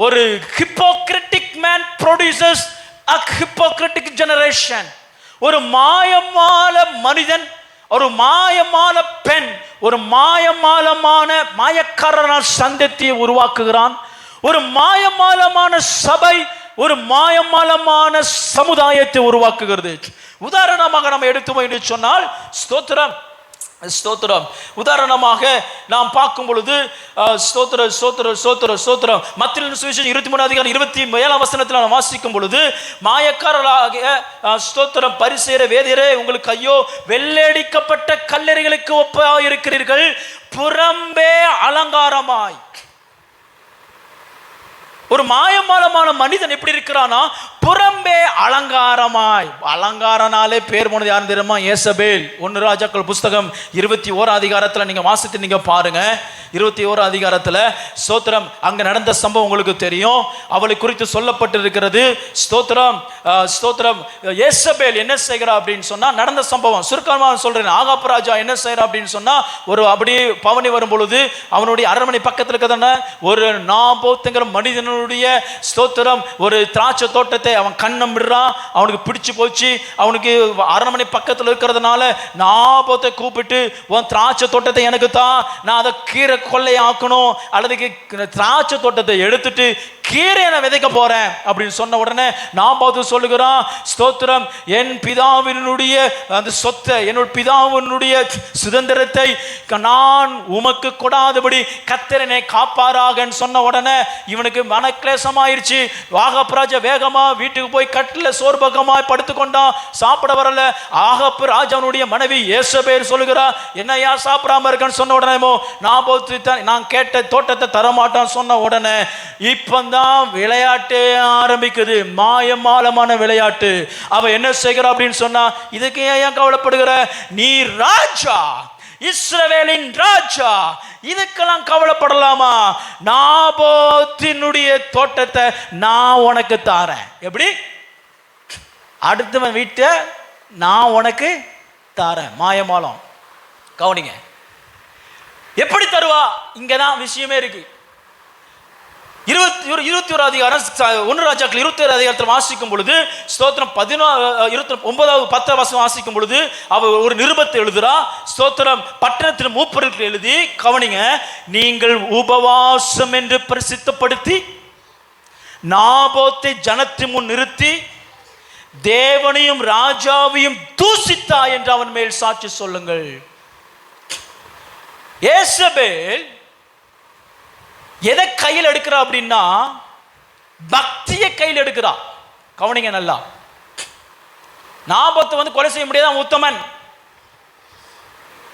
ஒரு hypocritic man producers a hypocritic generation. ஒரு மாயமால மனிதன், ஒரு மாயமால பெண், ஒரு மாயமாலமான மாயக்காரனான சந்ததியை உருவாக்குகிறான். ஒரு மாயமாலமான சபை ஒரு மாயமாலமான சமுதாயத்தை உருவாக்குகிறது. உதாரணமாக நம்ம எடுத்தோம் என்று சொன்னால், ஸ்தோத்திரம் ஸ்தோத்திரம், உதாரணமாக நாம் பார்க்கும் பொழுது ஸ்தோத்திரம் மத்தேயு சுவிசேஷம் 23:27 நாம் வாசிக்கும் பொழுது, மாயக்காரர்களாகிய ஸ்தோத்திரம் பரிசேயரே வேதியரே, உங்களுக்கு ஐயோ, வெள்ளையடிக்கப்பட்ட கல்லறைகளுக்கு ஒப்பாய் இருக்கிறீர்கள், புறம்பே அலங்காரமாய். ஒரு மாயமாலமான மனிதன் எப்படி இருக்கிறானா, புறம்பே அலங்காரமாய். அலங்காரனாலே பேர் போனது யாருன்னு தெரியுமா? ஏசபேல். 1 ராஜாக்கள் புஸ்தகம் 21 அதிகாரத்தில் நீங்க வாசித்து நீங்க பாருங்க. 21 அதிகாரத்தில் ஸ்தோத்திரம் அங்க நடந்த சம்பவம் உங்களுக்கு தெரியும். அவளை குறித்து சொல்லப்பட்டிருக்கிறது. ஸ்தோத்திரம் ஸ்தோத்திரம் ஏசபேல் என்ன செய்கிறா அப்படின்னு சொன்னா, நடந்த சம்பவம் சுருக்கமாக சொல்றேன். ஆகாப் ராஜா என்ன செய்யறா அப்படின்னு சொன்னா, ஒரு அப்படி பவனி வரும் பொழுது அவனுடைய அரண்மனை பக்கத்தில் இருக்கிறதான ஒரு நாபோத்துங்கிற மனிதனுடைய ஸ்தோத்திரம் ஒரு திராட்சை தோட்டத்தை அவன் கண்ணம் விடுறான். அவனுக்கு பிடிச்சு போச்சு. அவனுக்கு அரண்மனை பக்கத்தில் இருக்கிறதுனால நாபோத்தை கூப்பிட்டு, உன் திராட்சை தோட்டத்தை எனக்கு தான், நான் அதை கீரை கொள்ளை ஆக்கணும், அல்லது திராட்சை தோட்டத்தை எடுத்துட்டு கீரை நான் விதைக்க போறேன் அப்படின்னு சொன்ன உடனே நாபோத்து சொல்லுகிறான், ஸ்தோத்திரம், என் பிதாவினுடைய அந்த சொத்தை, என்னோட பிதாவினுடைய சுதந்திரத்தை நான் உமக்கு கொடாதபடி கர்த்தரனை காப்பாராக சொன்ன உடனே இவனுக்கு மனக்லேசமாயிருச்சு. ஆகாப் ராஜா வேகமா வீட்டுக்கு போய் கட்டில சோர்பகமாய் படுத்துக்கொண்டான். சாப்பிட வரல. ஆகாப் ராஜாவுடைய மனைவி ஏசபேல் சொல்லுகிறா, என்னையா சாப்பிடாம இருக்கன்னு சொன்ன உடனே நாபோத்து நான் கேட்ட தோட்டத்தை தரமாட்டான்னு சொன்ன உடனே இப்பந்தான் விளையாட்டே ஆரம்பிக்குது. மாயமாலமான விளையாட்டு. அவ என்ன செய்கிறா அப்படின்னு சொன்னா, இதுக்கு ஏன் கவலைப்படுகிற, நீ ராஜா, இஸ்ரவேலின் ராஜா, இதுக்கெல்லாம் கவலைப்படலாமா? நாபோத்தினுடைய தோட்டத்தை நான் உனக்கு தாரேன். எப்படி? அடுத்தவன் வீட்டை நான் உனக்கு தாரேன். மாயமாலம். கவனிங்க, எப்படி தருவா? இங்கதான் விஷயமே இருக்கு. 21 அதிகாரம் 1 ராஜாக்கள் 21 அதிகாரத்தில் வாசிக்கும் பொழுது, ஸ்தோத்திரம் 19 வாசிக்கும் பொழுது அவர் ஒரு நிருபத்தை எழுதுறா. ஸ்தோத்திரம் பட்டணத்தின் மூப்பருக்கு எழுதி, கவனிங்க, நீங்கள் உபவாசம் என்று பிரசித்தப்படுத்தி நாபோத்தை ஜனத்தின் முன் நிறுத்தி தேவனையும் ராஜாவையும் தூசித்தா என்று அவன் மேல் சாட்சி சொல்லுங்கள். ஏசபேல் எதை கையில் எடுக்கிறா அப்படின்னா, பக்தியை கையில் எடுக்கிறா. கவனிங்க நல்லா. நாபோத்து வந்து கொலை செய்ய முடியாது, அவன் உத்தமன்.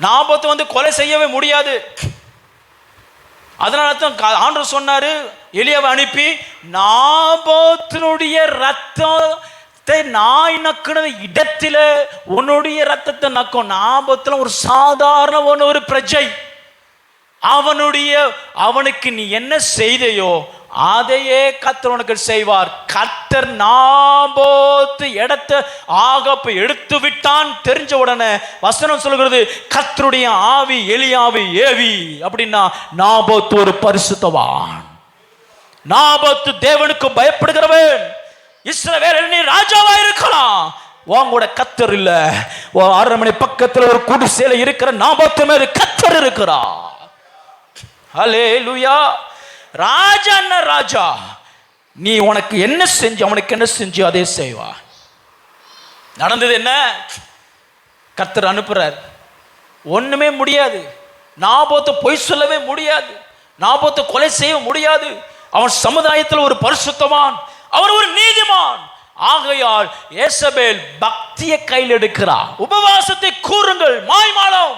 நாபோத்து வந்து கொலை செய்யவே முடியாது. அதனால தான் ஆண்டவர் சொன்னாரு, எலியாவை அனுப்பி, நாபோத்தினுடைய ரத்தத்தை நாய் நக்குன இடத்துல உன்னுடைய ரத்தத்தை நக்கும். நாபோத்துல ஒரு சாதாரண ஒரு பிரஜை. அவனுக்கு நீ என்ன செய்தையோ அதையே கர்த்தர் உனக்கு செய்வார். கர்த்தர் நாபோத்து இடத்தை ஆகாப் எடுத்து விட்டான் தெரிஞ்ச உடனே வசனம் சொல்கிறது, கர்த்தருடைய ஆவி எலியாவை ஏவி. அப்படின்னா நாபோத்து ஒரு பரிசுத்தவான். நாபோத்து தேவனுக்கு பயப்படுகிறவன். இஸ்ரவேலில் நீ ராஜாவா இருக்கலாம், உங்களோட கர்த்தர் இல்ல. அரண்மனை பக்கத்தில் ஒரு குடிசையில இருக்கிற நாபோத்து மேல கர்த்தர் இருக்கிறார். ஹல்லேலூயா. ராஜா என்ன ராஜா, நீ உனக்கு என்ன செஞ்சு அவனுக்கு என்ன செஞ்சு அதே செய்வா. நடந்தது என்ன? கர்த்தர் அனுப்புறார். ஒண்ணுமே முடியாது. நாபோத்தை பொய் சொல்லவே முடியாது. நாபோத்தை கொலை செய்ய முடியாது. அவன் சமுதாயத்தில் ஒரு பரிசுத்தவான், அவர் ஒரு நீதிமான். ஆகையால் யேசபேல் பக்தியை கையில் எடுக்கிறார். உபவாசத்தை கூறுங்கள், மாய்மாலம்.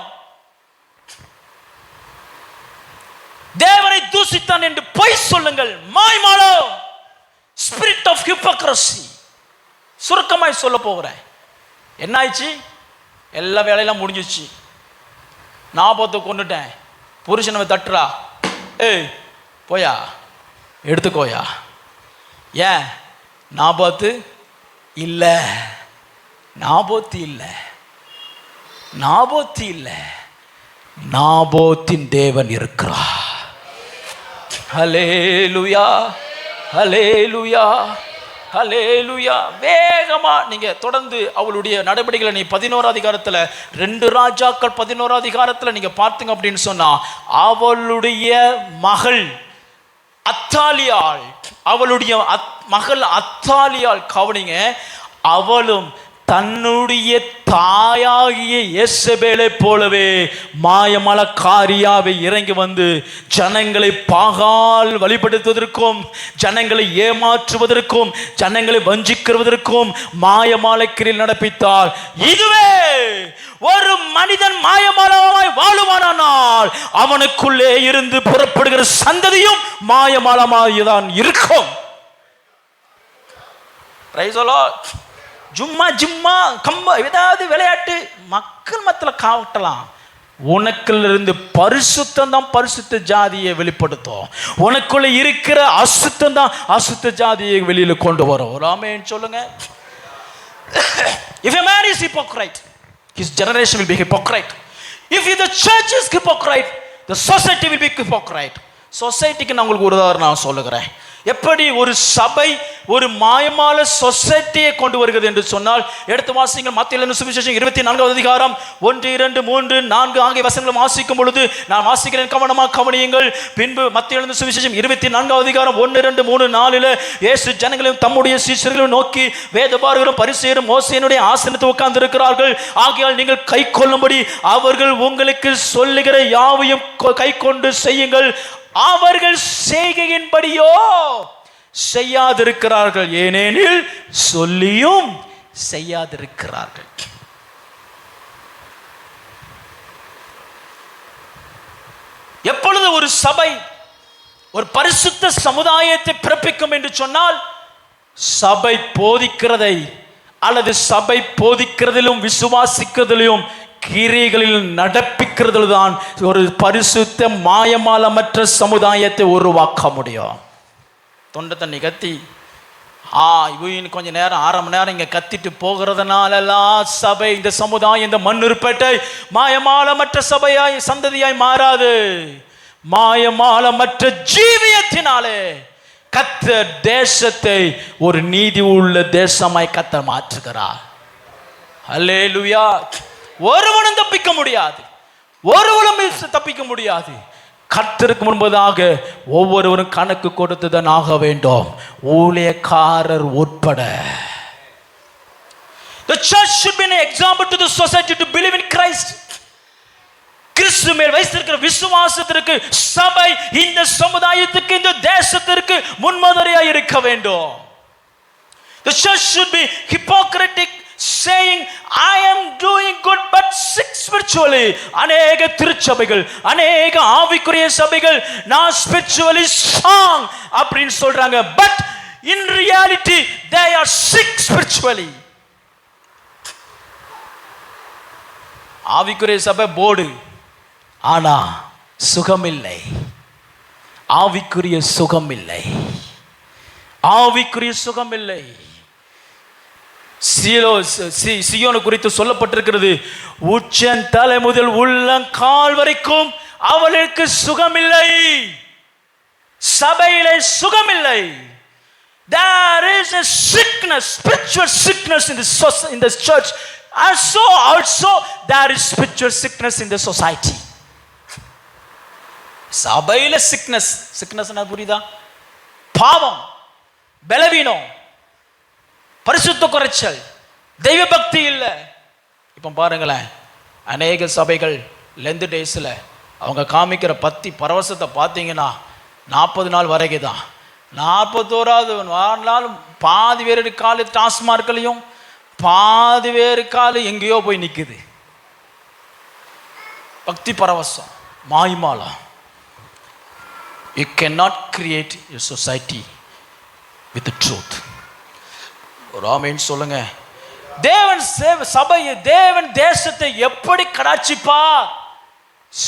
தேவனை தூசித்தான் என்று பொய் சொல்லுங்கள், மாய்மாலம். Spirit of hypocrisy. சுருக்கமாய் சொல்ல போகிறேன். என்ன ஆயிடுச்சு? எல்லா வேலையெல்லாம் முடிஞ்சிச்சு. நாபோத்தை கொண்டுட்டேன். புருஷனை தட்டுறா, ஏய் போயா எடுத்துக்கோயா. ஏன்? நாபோத்து இல்லை, நாபோத்து இல்லை, நாபோத்து இல்லை, நாபோத்தின் தேவன் இருக்கிறார். ஹல்லேலூயா, ஹல்லேலூயா, ஹல்லேலூயா. வேகமா நீங்க தொடர்ந்து அவளுடைய நடவடிக்கைகளை நீ 11 அதிகாரத்தில் 2 ராஜாக்கள் 11 அதிகாரத்தில் நீங்க பார்த்தீங்க அப்படின்னு சொன்னா, அவளுடைய மகள் அத்தாலியாள், அவளுடைய மகள் அத்தாலியாள் கவனிங்க, அவளும் தன்னுடைய தாயாகிய யேசபேலை போலவே மாயமலக்காரியாவை இறங்கி வந்து ஜனங்களை பாகால் வழிபடுத்துவதற்கும், ஜனங்களை ஏமாற்றுவதற்கும், ஜனங்களை வஞ்சிக்கிறதற்கும் மாயமாலக்கிரியில் நடப்பித்தார். இதுவே ஒரு மனிதன் மாயமாலமாய் வாழுவானால் அவனுக்குள்ளே இருந்து புறப்படுகிற சந்ததியும் மாயமாலமாய்தான் இருக்கும். Praise the Lord. ஜும்மா ஜும்மா கம்ப ஏதாவது விளையாட்டு மக்கள் மத்தியில் காட்டலாம். உனக்குள்ளிருந்து பரிசுத்தம் தான் பரிசுத்த ஜாதியை வெளிப்படுத்தும். உனக்குள்ள இருக்கிற அசுத்தம் தான் அசுத்த ஜாதியை வெளியில கொண்டு வரும். ஆமென் சொல்லுங்க. If a man is hypocrite, his generation will be hypocrite. If the church is hypocrite, the society will be hypocrite. சொசைட்டிக்கு நான் உங்களுக்கு ஒரு உதாரணம் சொல்லுகிறேன். எப்படி ஒரு சபை ஒரு மாயமால சொசைட்டியை கொண்டு வருகிறது என்று சொன்னால், எடுத்து வாசிங்கள். மத்தேயு சுவிசேஷம் 24 அதிகாரம் 1, 2, 3, 4 ஆகிய வசனங்களை வாசிக்கும் பொழுது நான் வாசிக்கிறேன், கவனமாக கவனியுங்கள். பின்பு மத்தேயு சுவிசேஷம் 24 அதிகாரம் 1, 2, 3, 4 இயேசு ஜனங்களையும் தம்முடைய சீஷர்களையும் நோக்கி, வேதபாரகரும் பரிசேயரும் மோசேயினுடைய ஆசனத்தில் உட்கார்ந்து இருக்கிறார்கள், ஆகையால் நீங்கள் கை கொள்ளும்படி அவர்கள் உங்களுக்கு சொல்லுகிற யாவையும் கை கொண்டு செய்யுங்கள். அவர்கள் செய்கையின்படியோ செய்யாதிருக்கிறார்கள், ஏனெனில் சொல்லியும் செய்யாதிருக்கிறார்கள். எப்பொழுது ஒரு சபை ஒரு பரிசுத்த சமுதாயத்தை பிறப்பிக்கும் என்று சொன்னால், சபை போதிக்கிறதை அல்லது சபை போதிக்கிறதிலும் விசுவாசிக்கிறதிலும் கிரியைகளில் நடப்பிக்கிறதில் தான் ஒரு பரிசுத்த மாயமாலமற்ற சமுதாயத்தை உருவாக்க முடியும். தொண்டை தண்ணி கத்தி இவன் கொஞ்ச நேரம் 1/2 மணி நேரம் இங்க கத்திட்டு போகிறதுனாலலாம் சபை, இந்த சமுதாயம், இந்த மண்ணுருப்பேட்டை மாயமாலமற்ற சபையாய் சந்ததியாய் மாறாது. மாயமாலமற்ற ஜீவியத்தினாலே கர்த்தர் தேசத்தை ஒரு நீதி உள்ள தேசமாய் கர்த்தர் மாற்றுகிறார். அல்லேலூயா. ஒருவனும் தப்பிக்க முடியாது, ஒருவனும் தப்பிக்க முடியாது. கர்த்தருக்கு முன்பதாக ஒவ்வொருவரும் கணக்கு கொடுத்துதான் ஆக வேண்டும், ஊழியக்காரர் உட்பட. The church should be an example to the society to believe in Christ. கிறிஸ்து மேல் வைத்திருக்கிற விசுவாசத்திற்கு சபை இந்த சமுதாயத்துக்கு, இந்த தேசத்திற்கு முன்மாதிரியாக இருக்க வேண்டும். The church should be hypocritic, saying I am doing good but sick spiritually. அநேக திருச்சபைகள், அநேக ஆவிக்குரிய சபைகள் நான் spiritually strong அப்படின்னு சொல்றாங்க, but in reality they are sick spiritually. ஆவிக்குரிய சபை போர்டு, ஆனா சுகமில்லை. ஆவிக்குரிய சுகமில்லை, ஆவிக்குரிய சுகமில்லை. சியோனு குறித்து சொல்லப்பட்டிருக்கிறது, உச்சன் தலை முதல் உள்ளங்கால் வரைக்கும் அவளுக்கு சுகமில்லை. சபையிலே சுகமில்லை. There is a sickness, spiritual sickness in the church, and so also there is spiritual sickness in the society. சபையில சிக்னஸ் புரியுதா? பாவம், பலவீனம், பரிசுத்த குறைச்சல், தெய்வ பக்தி இல்லை, இப்போ பாருங்களேன், அநேக சபைகள் லெந்து டேஸில் அவங்க காமிக்கிற பத்தி பரவசத்தை பார்த்தீங்கன்னா 40 நாள் வரைக்கும் தான். 41வது நாள் பாதி பேரு காலு டாஸ்மார்க்லையும், பாதி பேரு காலு எங்கேயோ போய் நிற்குது. பக்தி பரவசம், மாய்மாலம். You cannot create a society with the truth. Ramen சொல்லுங்க. தேவன் சபையை, தேவன் தேசத்தை எப்படி கடாட்சிப்பார்?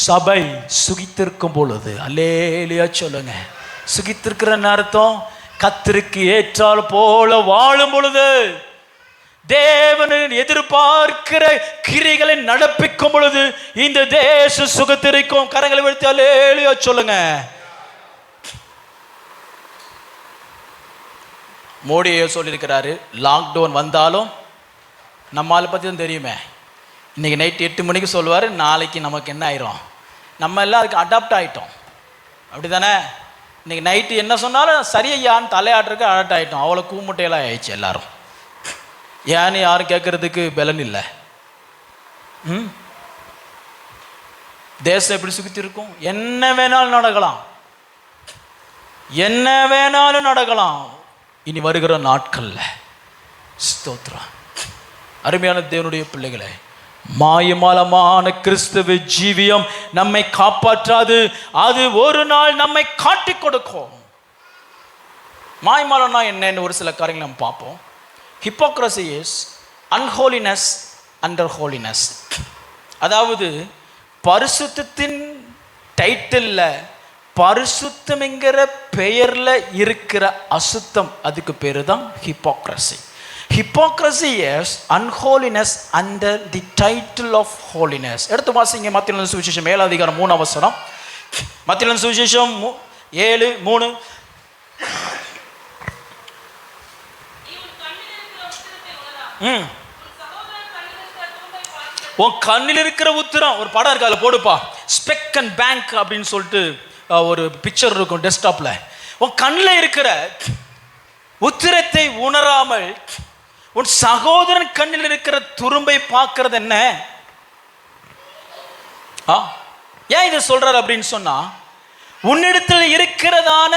சபை சுகித்திருக்கும் பொழுது. அல்லேலூயா சொல்லுங்க. சுகித்திருக்கிற அர்த்தம் கர்த்தருக்கு ஏற்றால் போல வாழும் பொழுது, தேவனின் எதிர்பார்க்கிற கிரிகளை நடப்பிக்கும் பொழுது இந்த தேச சுகத்திருக்கும். கரங்களை விடுத்து அல்லேலூயா சொல்லுங்க. மோடியே சொல்லியிருக்கிறாரு, லாக்டவுன் வந்தாலும் நம்மளை பற்றி தான் தெரியுமே. இன்றைக்கி நைட்டு 8 மணிக்கு சொல்லுவார், நாளைக்கு நமக்கு என்ன ஆயிரும்? நம்ம எல்லாம் அதுக்கு அடாப்ட் ஆகிட்டோம், அப்படி தானே? இன்றைக்கி நைட்டு என்ன சொன்னாலும் சரியான்னு தலையாட்டுறதுக்கு அடாப்ட் ஆகிட்டோம். அவ்வளோ கூமுட்டையெல்லாம் ஆயிடுச்சு எல்லாரும். ஏன்னு யாரும் கேட்கறதுக்கு பலன் இல்லை. தேசம் எப்படி சுகித்து இருக்கும்? என்ன வேணாலும் நடக்கலாம், என்ன வேணாலும் நடக்கலாம் இனி வருகிற நாட்கள்ல. ஸ்தோத்திரம். அருமையான தேவனுடைய பிள்ளைகளே, மாயமாலமான கிறிஸ்துவ ஜீவியம் நம்மை காப்பாற்றாது. அது ஒரு நாள் நம்மை காட்டி கொடுக்கும். மாயமாலம்னா என்னன்னு ஒரு சில காரியங்களை நம்ம பார்ப்போம். Hypocrisy is unholiness under holiness. அதாவது பரிசுத்தத்தின் டைட்டில்ல பரிசுத்தம்ங்கிற பெயர்ல இருக்கிற அசுத்தம், அதுக்கு பேரு தான் hypocrisy. Hypocrisy is unholiness under the title of holiness. எடுத்து வாசிங்க மத்தேயு சுவிசேஷம் 7 அதிகாரம் 3 வசனம். மத்தேயு சுவிசேஷம் 7:3. உன் கண்ணில் இருக்கிற உத்திரம், ஒரு படம் இருக்கு, அதில் போடுப்பா, ஸ்பெக் அண்ட் பேங்க் அப்படின்னு சொல்லிட்டு ஒரு பிக்சர் இருக்கும் டெஸ்க்டாப்ல. உன் கண்ணில் இருக்கிற உத்திரத்தை உணராமல் உன் சகோதரன் கண்ணில் இருக்கிற துரும்பை பார்க்கறது என்ன? ஏன் இதை சொல்றாரு அப்படின்னு சொன்னா, உன்னிடத்தில் இருக்கிறதான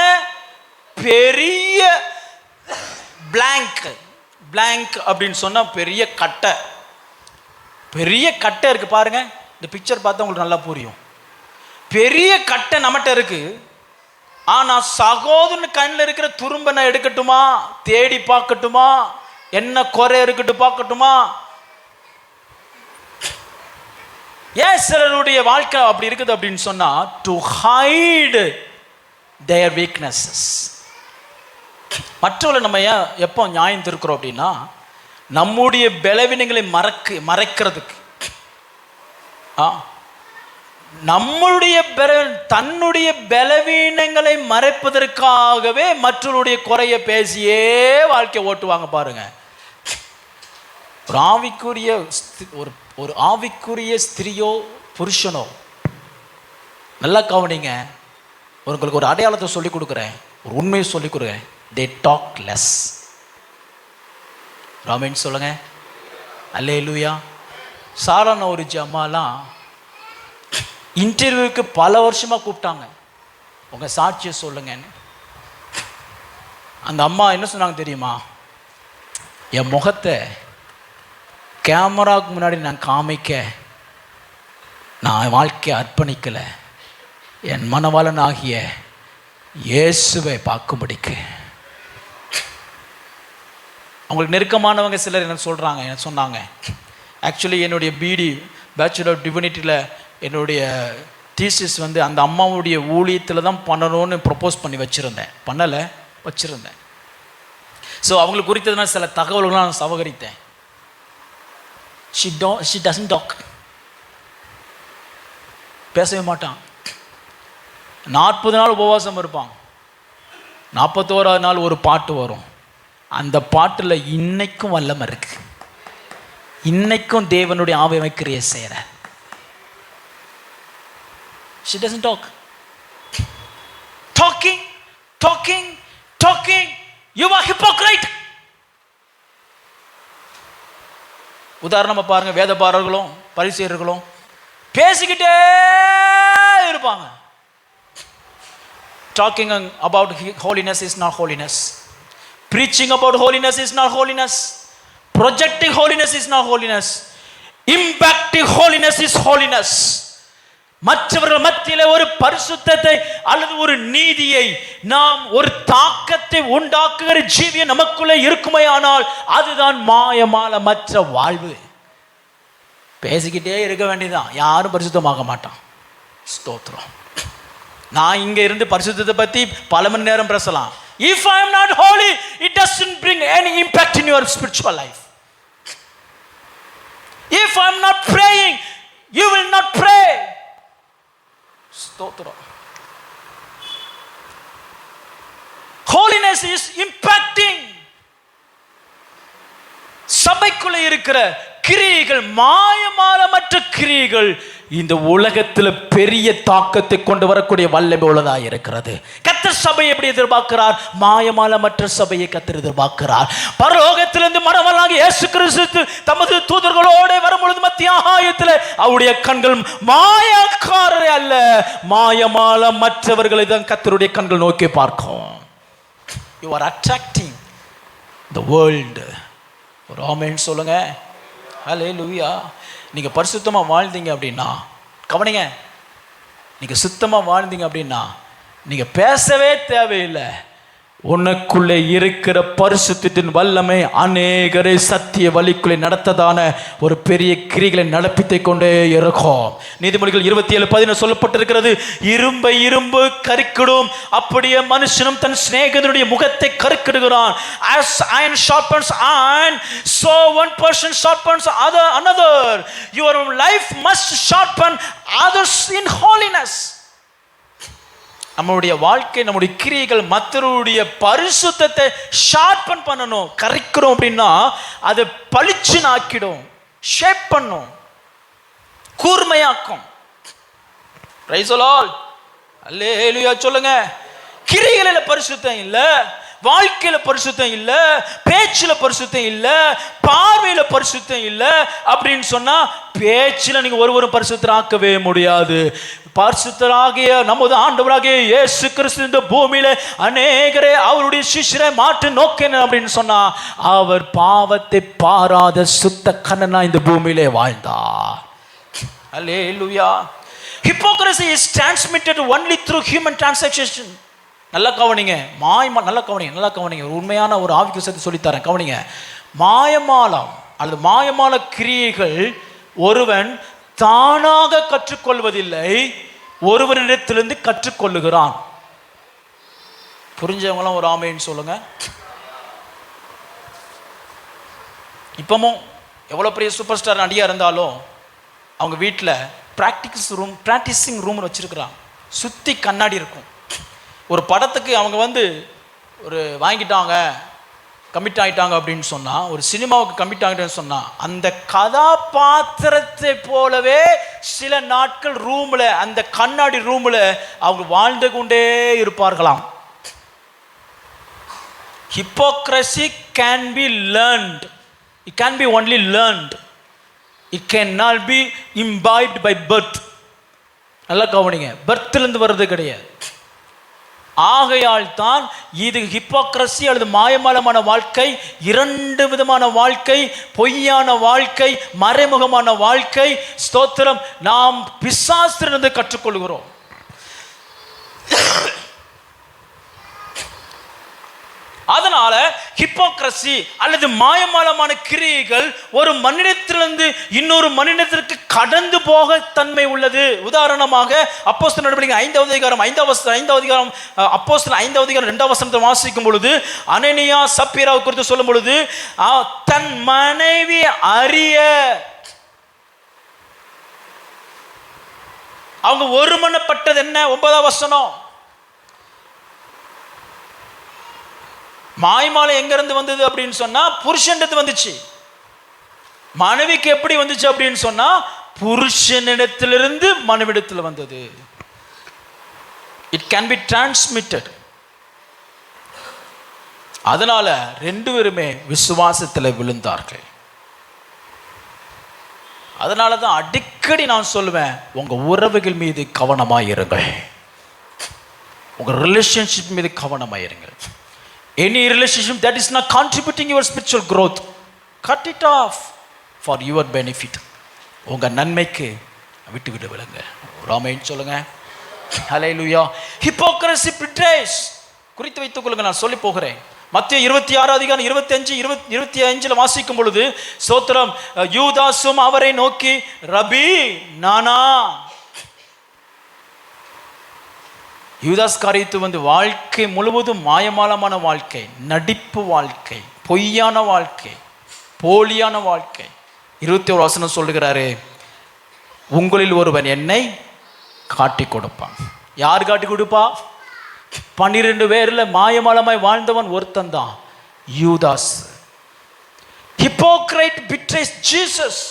பெரிய பிளாங்க் அப்படின்னு சொன்னா பெரிய கட்டை, பெரிய கட்டை இருக்கு பாருங்க. இந்த பிக்சர் பார்த்தா உங்களுக்கு நல்லா புரியும். பெரிய கட்டை நம்மகிட்ட இருக்கு. ஆனா சகோதரன் கண்ணில் இருக்கிற துரும்பை நான் எடுக்கட்டுமா, தேடி பார்க்கட்டுமா, என்ன குறை இருக்கட்டு பார்க்கட்டுமா? ஏன் சிலருடைய வாழ்க்கை அப்படி இருக்குது அப்படின்னு சொன்னா, டு ஹைட் their weaknesses. மற்றவர்களை நம்ம ஏன் எப்போ நியாயம் திருக்கிறோம் அப்படின்னா, நம்முடைய பலவீனங்களை மறைக்கிறதுக்கு. நம்முடைய தன்னுடைய பலவீனங்களை மறைப்பதற்காகவே மற்றவருடைய குறைய பேசியே வாழ்க்கை ஓட்டுவாங்க பாருங்க. ஒரு ஆவிக்குரிய ஸ்திரியோ புருஷனோ, நல்லா கவனிங்க. உங்களுக்கு ஒரு அடையாளத்தை சொல்லிக் கொடுக்குறேன், ஒரு உண்மையை சொல்லிக் கொடுக்குறேன். they talk less. ராமேன் சொல்லுங்க. அல்லேலூயா. சாரான ஒரு ஜமாலாம் இன்டர்வியூக்கு பல வருஷமாக கூப்பிட்டாங்க, உங்கள் சாட்சியை சொல்லுங்கன்னு. அந்த அம்மா என்ன சொன்னாங்க தெரியுமா? என் முகத்தை கேமராவுக்கு முன்னாடி நான் காமிக்க நான் வாழ்க்கையை அர்ப்பணிக்கலை, என் மனவாளன் ஆகிய இயேசுவை பார்க்கும்படிக்கு. அவங்களுக்கு நெருக்கமானவங்க சிலர் என்ன சொல்கிறாங்க, என்ன சொன்னாங்க, ஆக்சுவலி என்னுடைய பிடி பேச்சுலர் டிவினிட்டியில் என்னுடைய தீசிஸ் வந்து அந்த அம்மாவுடைய ஊழியத்தில் தான் பண்ணணும்னு ப்ரப்போஸ் பண்ணி வச்சுருந்தேன். ஸோ அவங்களுக்கு குறித்ததுனா சில தகவல்கள்லாம் நான் சவகரித்தேன். she doesn't talk. பேசவே மாட்டான். 40 நாள் உபவாசம் இருப்பான். 41வது நாள் ஒரு பாட்டு வரும். அந்த பாட்டில் இன்னைக்கும் வல்லமை இருக்கு. இன்னைக்கும் தேவனுடைய ஆவியை கிரியை செய்கிற. She doesn't talk. Talking. You are hypocrite. உதாரணமாக பாருங்க, வேதபாரர்களும் பரிசேயர்களும் பேசிக்கிட்டே இருப்பாங்க. Talking about holiness is not holiness. Preaching about holiness is not holiness. Projecting holiness is not holiness. Impacting holiness is holiness. மற்றவர்கள் மத்தியில் ஒரு பரிசுத்தத்தை அல்லது ஒரு நீதியை, நாம் ஒரு தாக்கத்தை உண்டாக்குகிற ஜீவியம் நமக்குள்ளே இருக்குமே ஆனால் அதுதான் மாயமால மற்ற வாழ்வு. பேசிக்கிட்டே இருக்க வேண்டியதான், யாரும் பரிசுத்தமாக மாட்டான். ஸ்தோத்திரம். நான் இங்க இருந்து பரிசுத்தத்தை பத்தி பல மணி நேரம் பேசலாம். If I am not holy, it doesn't bring any impact in your spiritual life. If I am not praying, you will not pray. ஸ்தோத்திரம். Holiness is impacting. சபைக்குள்ள இருக்கிற கிரியைகள், மாயமான மற்ற கிரியைகள் இந்த உலகத்தில் பெரிய தாக்கத்தை கொண்டு வரக்கூடிய வல்லமை உள்ளதா இருக்கிறது. கர்த்தர் சபையை எப்படி எதிர்பார்க்கிறார்? மாயமால மற்ற சபையை கர்த்தர் எதிர்பார்க்கிறார். பரலோகத்திலிருந்து மனவனாக இயேசு கிறிஸ்து தமது தூதர்களோடு வரும்பொழுது மத்திய ஆகாயத்தில் அவருடைய கண்கள் மாயக்காரரை அல்ல, மாயமால மற்றவர்களை தான் கர்த்தருடைய கண்கள் நோக்கி பார்க்கும். You are attracting the world. ஒரு ஆமென் சொல்லுங்க. ஹல்லேலூயா. நீங்க பரிசுத்தமா வாழ்ந்தீங்க அப்படின்னா, கவனிங்க, நீங்க சுத்தமா வாழ்ந்தீங்க அப்படின்னா நீங்க பேசவே தேவையில்லை. உனக்குள்ளே இருக்கிற பரிசுத்தத்தின் வல்லமை அநேகரை சத்திய வழிக்குள்ளே நடத்ததான ஒரு பெரிய கிரிகளை நடப்பித்து கொண்டே இருக்கும். நீதிமொழிகள் 27:10 சொல்லப்பட்டிருக்கிறது, இரும்பை இரும்பு கருக்கிடும், அப்படியே மனுஷனும் தன் சிநேகிதனுடைய முகத்தை கருக்கிடுகிறான். As iron sharpens iron, so one person sharpens another. Your life must sharpen others in holiness. நம்முடைய வாழ்க்கை, நம்முடைய கிரியைகள் மற்றவருடைய பரிசுத்தத்தை ஷார்பன் பண்ணணும். கரைக்கிறோம் அப்படின்னா அதை பளிச்சுன்னு ஆக்கிடும், ஷேப் பண்ணும், கூர்மையாக்கும். Praise the Lord. அல்லேலூயா சொல்லுங்க. கிரியைகளில் பரிசுத்தம் இல்லை, வாழ்க்கையில பரிசுத்தம் இல்ல, பேச்சுல பரிசுத்தம் இல்ல, பார்வையில பரிசுத்தம் இல்ல அப்படின்னு சொன்னா பேச்சுல நீங்க ஒருவரும் பரிசுத்தராக்கவே முடியாது. பரிசுத்தராகிய நமது ஆண்டவராகிய இயேசு கிறிஸ்து இந்த பூமியில அநேகரை அவருடைய சிஷ்யரை மாற்ற நோக்கினார் அப்படின்னு சொன்னா அவர் பாவத்தை பாராத சுத்த கண்ணனா இந்த பூமியிலே வாழ்ந்தார். அல்லேலூயா. Hypocrisy is transmitted only through human transaction. நல்லா கவனிங்க, நல்லா கவனிங்க. உண்மையான ஒரு ஆவிக்கு விஷயத்தை சொல்லித்தரேன், கவனிங்க. மாயமாலம் அல்லது மாயமால கிரியைகள் ஒருவன் தானாக கற்றுக்கொள்வதில்லை, ஒருவரிடத்திலிருந்து கற்றுக்கொள்ளுகிறான். புரிஞ்சவங்களாம் ஒரு ஆமைன்னு சொல்லுங்க. இப்பவும் எவ்வளோ பெரிய சூப்பர் ஸ்டார் நடிகா இருந்தாலும் அவங்க வீட்டில் ப்ராக்டிசிங் ரூம் வச்சிருக்கிறாங்க. சுற்றி கண்ணாடி இருக்கும். ஒரு படத்துக்கு அவங்க ஒரு வாங்கிட்டாங்க, கமிட் ஆகிட்டாங்க அப்படின்னு சொன்னால், ஒரு சினிமாவுக்கு கமிட் ஆகிட்டேன்னு சொன்னால் அந்த கதாபாத்திரத்தை போலவே சில நாட்கள் ரூமில், அந்த கண்ணாடி ரூமில் அவங்க வாழ்ந்து கொண்டே இருப்பார்களாம். Hypocrisy can be learned. It can be only learned. It cannot be imbibed by birth. நல்லா கவனிங்க, பர்த்திலிருந்து வர்றது கிடையாது. ஆகையால் தான் இது ஹிப்போக்ரசி அல்லது மாயமாலமான வாழ்க்கை, இரண்டு விதமான வாழ்க்கை, பொய்யான வாழ்க்கை, மறைமுகமான வாழ்க்கை. ஸ்தோத்திரம். நாம் பிசாசிலிருந்து கற்றுக்கொள்கிறோம். அதனால ஹிப்போக்ரசி அல்லது மாயமாலமான கிரியைகள் ஒரு மனிதத்திலிருந்து இன்னொரு மனிதத்திற்கு கடந்து போக தன்மை உள்ளது. உதாரணமாக அப்போஸ்தலர் நடவடிக்கை 5வது அதிகாரம் 2வது வசனத்தை வாசிக்கும் பொழுது அனனியா சப்பீராவை குறித்து சொல்லும் பொழுது, தன் மனைவி அறிய அவங்க ஒருமனப்பட்டது என்ன? 9வது வசனம். மாய்மாலை எங்க இருந்து வந்தது அப்படின்னு சொன்னா புருஷனிடத்து வந்துச்சு. மனைவிக்கு எப்படி வந்துச்சு அப்படின்னு சொன்னா புருஷனிடத்திலிருந்து மனைவிடத்தில் வந்தது. It can be transmitted. அதனால ரெண்டு பேருமே விசுவாசத்தில் விழுந்தார்கள். அதனால தான் அடிக்கடி நான் சொல்லுவேன், உங்க உறவுகள் மீது கவனமாயிருங்கள், உங்க ரிலேஷன்ஷிப் மீது கவனமாயிருங்கள். Any relationship that is not contributing your spiritual growth, cut it off for your benefit. உங்க நன்மைக்கு விட்டு விட்டு விடுங்க. ஆமென் சொல்லுங்க. ஹல்லேலூயா. ஹிப்போக்ரசி betrays குறித்து வைத்துக் கொள்ளுங்க. நான் சொல்லி போகிறேன். மத்திய 26:25 வாசிக்கும் பொழுது ஸ்தோத்திரம், யூதாசும் அவரை நோக்கி, ரபி நானா. யூதாஸ் காரியத்து வாழ்க்கை முழுவதும் மாயமாலமான வாழ்க்கை, நடிப்பு வாழ்க்கை, பொய்யான வாழ்க்கை, போலியான வாழ்க்கை. 21 வசனம் சொல்லுகிறாரு, உங்களில் ஒருவன் என்னை காட்டி கொடுப்பான். யார் காட்டி கொடுப்பா? 12 பேர்ல மாயமாலமாய் வாழ்ந்தவன் ஒருத்தன் தான், யூதாஸ். Hypocrite betrays Jesus.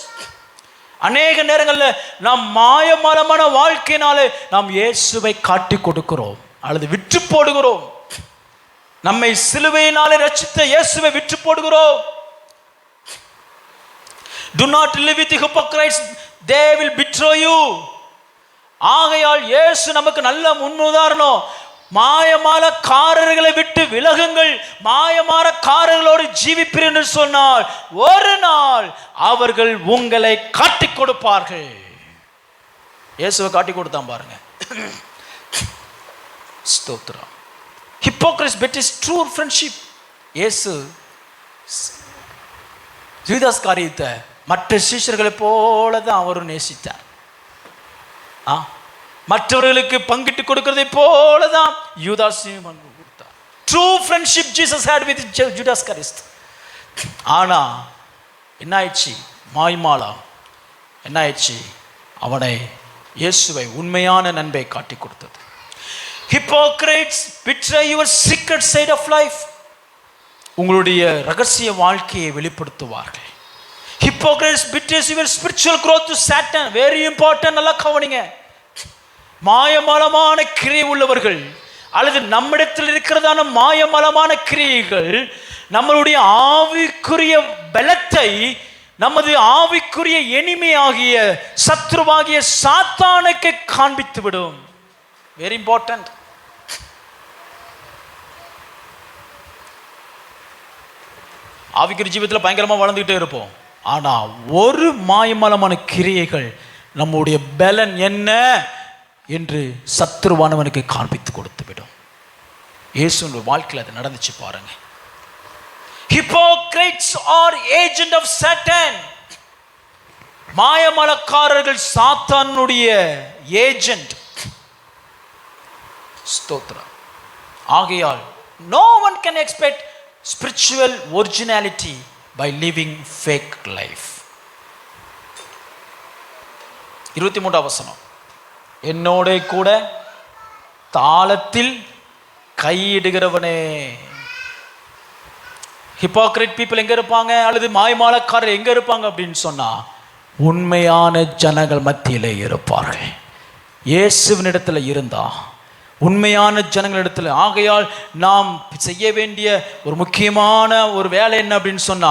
அநேக நேரங்களில் நாம் மாயமாலமான வாழ்க்கையினாலே நாம் இயேசுவை காட்டி கொடுக்கிறோம் அல்லது விற்று போடுகிறோம். நம்மை சிலுவையினாலே ரட்சித்த இயேசுவை விற்று போடுகிறோம். Do not live with the hypocrites, they will betray you. ஆகையால் இயேசு நமக்கு நல்ல முன்னுதாரணம். மாயமாலக்காரர்களை விட்டு விலகுங்கள். மாயமாலக்காரர்களோடு ஜீவிப்பீர் என்று சொன்னால் ஒரு நாள் அவர்கள் உங்களை காட்டி கொடுப்பார்கள். இயேசுவை காட்டி கொடுத்தான் பாருங்க. ஸ்தோத்திரம். Hypocrisy betrays true friendship. இயேசு யூதாஸ் காரியத்தை மற்ற சீஷர்களை போல தான் அவரும் நேசித்தார். மற்றவர்களுக்கு பங்கிட்டு கொடுக்கிறதை போலதான் யூதாஸையும் பங்கு கொடுத்தார். True friendship Jesus had with Judas Christ. ஆனா என்ன ஆயிடுச்சு? மாய்மாலா என்ன ஆயிடுச்சு? அவனை இயேசுவை உண்மையான நன்மை காட்டி கொடுத்தது. Hypocrites betray your secret side of life. உங்களுடைய ரகசிய வாழ்க்கையை வெளிப்படுத்துவார்கள். Hypocrites betrays your spiritual growth to Satan. very important. நல்லா கவனிங்க. மாயமலமான கிரியை உள்ளவர்கள் அல்லது நம்மிடத்தில் இருக்கிறதான மாயமலமான கிரியைகள் நம்மளுடைய ஆவிக்குரிய பலத்தை, நமது ஆவிக்குரிய எனிமையாகிய சத்ருவாகிய சாத்தானுக்கு காண்பித்து விடும். Very important. ஆவிக்குரிய ஜீவிதத்தில் பயங்கரமா வளர்ந்துகிட்டே இருப்போம். ஆனா ஒரு மாயமலமான கிரியைகள் நம்முடைய பலன் என்ன என்று சத்துருவானவனுக்கு காண்பித்து கொடுத்து விடும். இயேசுவின் வாழ்க்கையில் அது நடந்துச்சு பாருங்க. Hypocrites are agent of Satan. மாயமலக்காரர்கள் சாத்தானுடைய ஏஜென்ட். ஸ்தோத்திரம். ஆகையால் no one can expect spiritual originality by living fake life. 23 வசனம், என்னோட கூட தாளத்தில் கையிடுகிறவனே. ஹிப்போக்ரைட் பீப்புள் எங்க இருப்பாங்க அல்லது மாய்மாலக்காரர் எங்க இருப்பாங்க அப்படின்னு சொன்னா உண்மையான ஜனங்கள் மத்தியிலே இருப்பார்கள். இயேசுவினிடத்துல இருந்தா உண்மையான ஜனங்களிடத்தில். ஆகையால் நாம் செய்ய வேண்டிய ஒரு முக்கியமான ஒரு வேலை என்ன அப்படின்னு சொன்னா,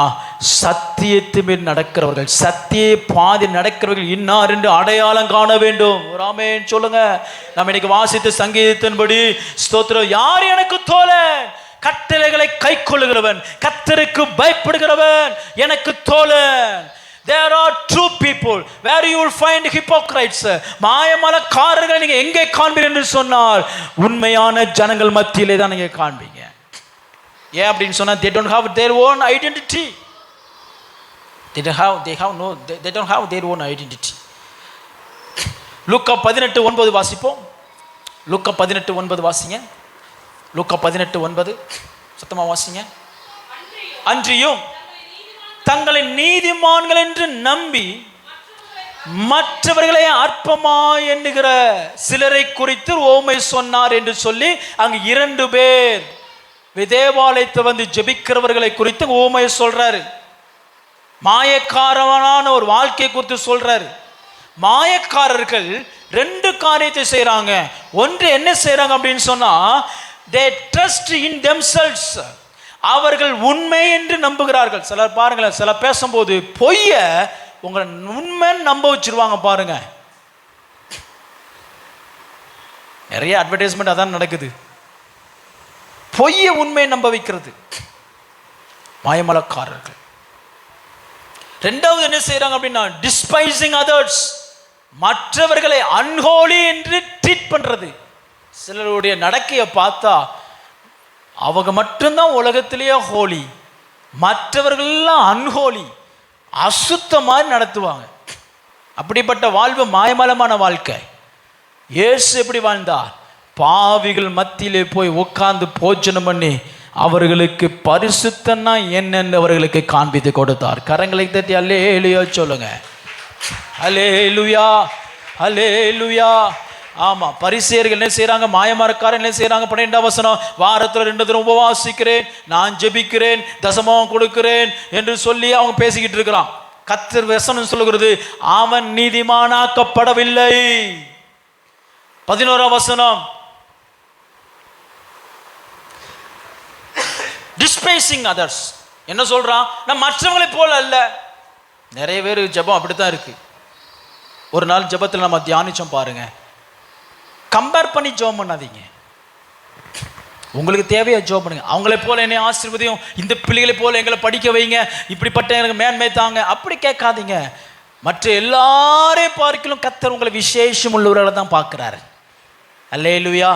சத்தியத்து மேல் நடக்கிறவர்கள், சத்திய பாதி நடக்கிறவர்கள் இன்னார் என்று அடையாளம் காண வேண்டும். ஒரு ஆமென் சொல்லுங்க. நம்ம இன்னைக்கு வாசித்த சங்கீதத்தின்படி ஸ்தோத்திரம், யார் எனக்கு தோழன்? கட்டளைகளை கை கொள்ளுகிறவன், கர்த்தருக்கு பயப்படுகிறவன் எனக்கு தோழன். There are true people where you will find hypocrites. மாயமலக்காரர்கள் நீங்க எங்கே காண்பீர்கள் என்று சொன்னால் உண்மையான ஜனங்கள் மத்தியிலே தான் நீங்க காண்பீங்க. ஏன் அப்படின்னு சொன்னா they don't have their own identity. They don't have their own identity. லூக்கா 18:9 வாசிப்போம். லூக்கா 18:9 வாசிங்க. லூக்கா 18:9 சத்தமா வாசிங்க. அன்றியும் தங்களை நீதிமான்கள் என்று நம்பி மற்றவர்களை அற்பமாய் எண்ணுகிற சிலரை குறித்து ஓமை சொன்னார் என்று சொல்லி அங்கு 2 பேர் தேவாலயத்தை வந்து ஜெபிக்கிறவர்களை குறித்து ஓமை சொல்றாரு. மாயக்காரனான ஒரு வாழ்க்கையை குறித்து சொல்றாரு. மாயக்காரர்கள் 2 காரியத்தை செய்யறாங்க. ஒன்று என்ன செய்யறாங்க அப்படின்னு சொன்னா, they trust in themselves. அவர்கள் உண்மை என்று நம்புகிறார்கள். சிலர் பாருங்களேன், சில பேசும்போது பொய்ய உங்களை உண்மை நம்ப வச்சிருவாங்க பாருங்க. நிறைய அட்வர்டைஸ்மெண்ட் அதான் நடக்குது. பொய்ய உண்மையை நம்ப வைக்கிறது மாயமலக்காரர்கள். ரெண்டாவது என்ன செய்யறாங்க அப்படின்னா, டிஸ்பைசிங் அதர்ஸ், மற்றவர்களை அன்ஹோலி என்று ட்ரீட் பண்றது. சிலருடைய நடக்கையை பார்த்தா அவங்க மட்டும்தான் உலகத்திலேயே ஹோலி, மற்றவர்கள்லாம் அன்ஹோலி, அசுத்த மாதிரி நடத்துவாங்க. அப்படிப்பட்ட வாழ்வு மாயமலமான வாழ்க்கை. இயேசு எப்படி வாழ்ந்தார்? பாவிகள் மத்தியிலே போய் உட்கார்ந்து போஜனம் பண்ணி அவர்களுக்கு பரிசுத்தம்னா என்னென்னு அவர்களுக்கு காண்பித்து கொடுத்தார். கரங்களை தட்டி அல்லேலூயா சொல்லுங்க. அல்லேலூயா, அல்லேலூயா. ஆமா, பரிசேயர்கள் என்ன செய்யறாங்க? மாயமரக்காரர் என்ன செய்யறாங்க? 12ஆம் வசனம், வாரத்தில் 2 தினம் உபவாசிக்கிறேன், நான் ஜெபிக்கிறேன், தசமம் கொடுக்கிறேன் என்று சொல்லி அவங்க பேசிக்கிட்டு இருக்கிறான். கர்த்தர் வசனம் சொல்லுகிறது, அவன் நீதிமானாக்கப்படவில்லை. 11ஆம் வசனம், டிஸ்பைசிங் அதர்ஸ், என்ன சொல்றான்? நான் மற்றவங்களை போல அல்ல. நிறைய பேர் ஜெபம் அப்படித்தான் இருக்கு. ஒரு நாள் ஜெபத்தில் நம்ம தியானிச்சோம் பாருங்க. கம்பேர் பண்ணி ஜெபம் பண்ணாதீங்க. உங்களுக்கு தேவையா ஜெபம் பண்ணுங்க. அவங்களே போல என்னை ஆசீர்வதியும், இந்த பிள்ளைகளை போல எங்களை படிக்க வைங்க, இப்படிப்பட்ட எனக்கு மேன்மை தாங்க, அப்படி கேட்காதீங்க. மற்ற எல்லாரையும் பார்க்கலும் கர்த்தர் உங்களை விசேஷம் உள்ளவர்களை தான் பார்க்கிறாரு. அல்லேலூயா.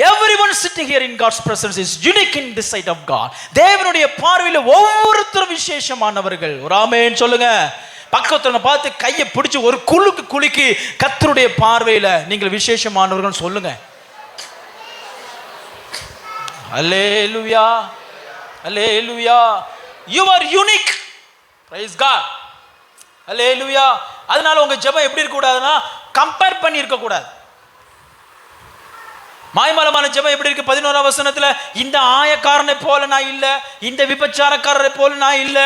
Everyone sitting here in God's presence is unique in the sight of God. தேவனுடைய பார்வையில் ஒவ்வொருத்தரும் விசேஷமானவர்கள். ஒரு ஆமென் சொல்லுங்க. பக்கத்துல பார்த்து கையை பிடிச்சு ஒரு குலுக்கு கர்த்தருடைய பார்வையில் நீங்கள் விசேஷமானவர்கள் சொல்லுங்க. அல்லேலூயா, அல்லேலூயா. You are unique. Praise God. அல்லேலூயா. அதனால உங்க ஜெபம் எப்படி இருக்க கூடாதுன்னா, கம்பேர் பண்ணி இருக்க கூடாது. மாய்மலமான ஜெபம் எப்படி இருக்கு? 11ஆம் வசனத்துல, இந்த ஆயக்காரனை போல நான் இல்லை, இந்த விபச்சாரக்காரரை போல நான் இல்லை,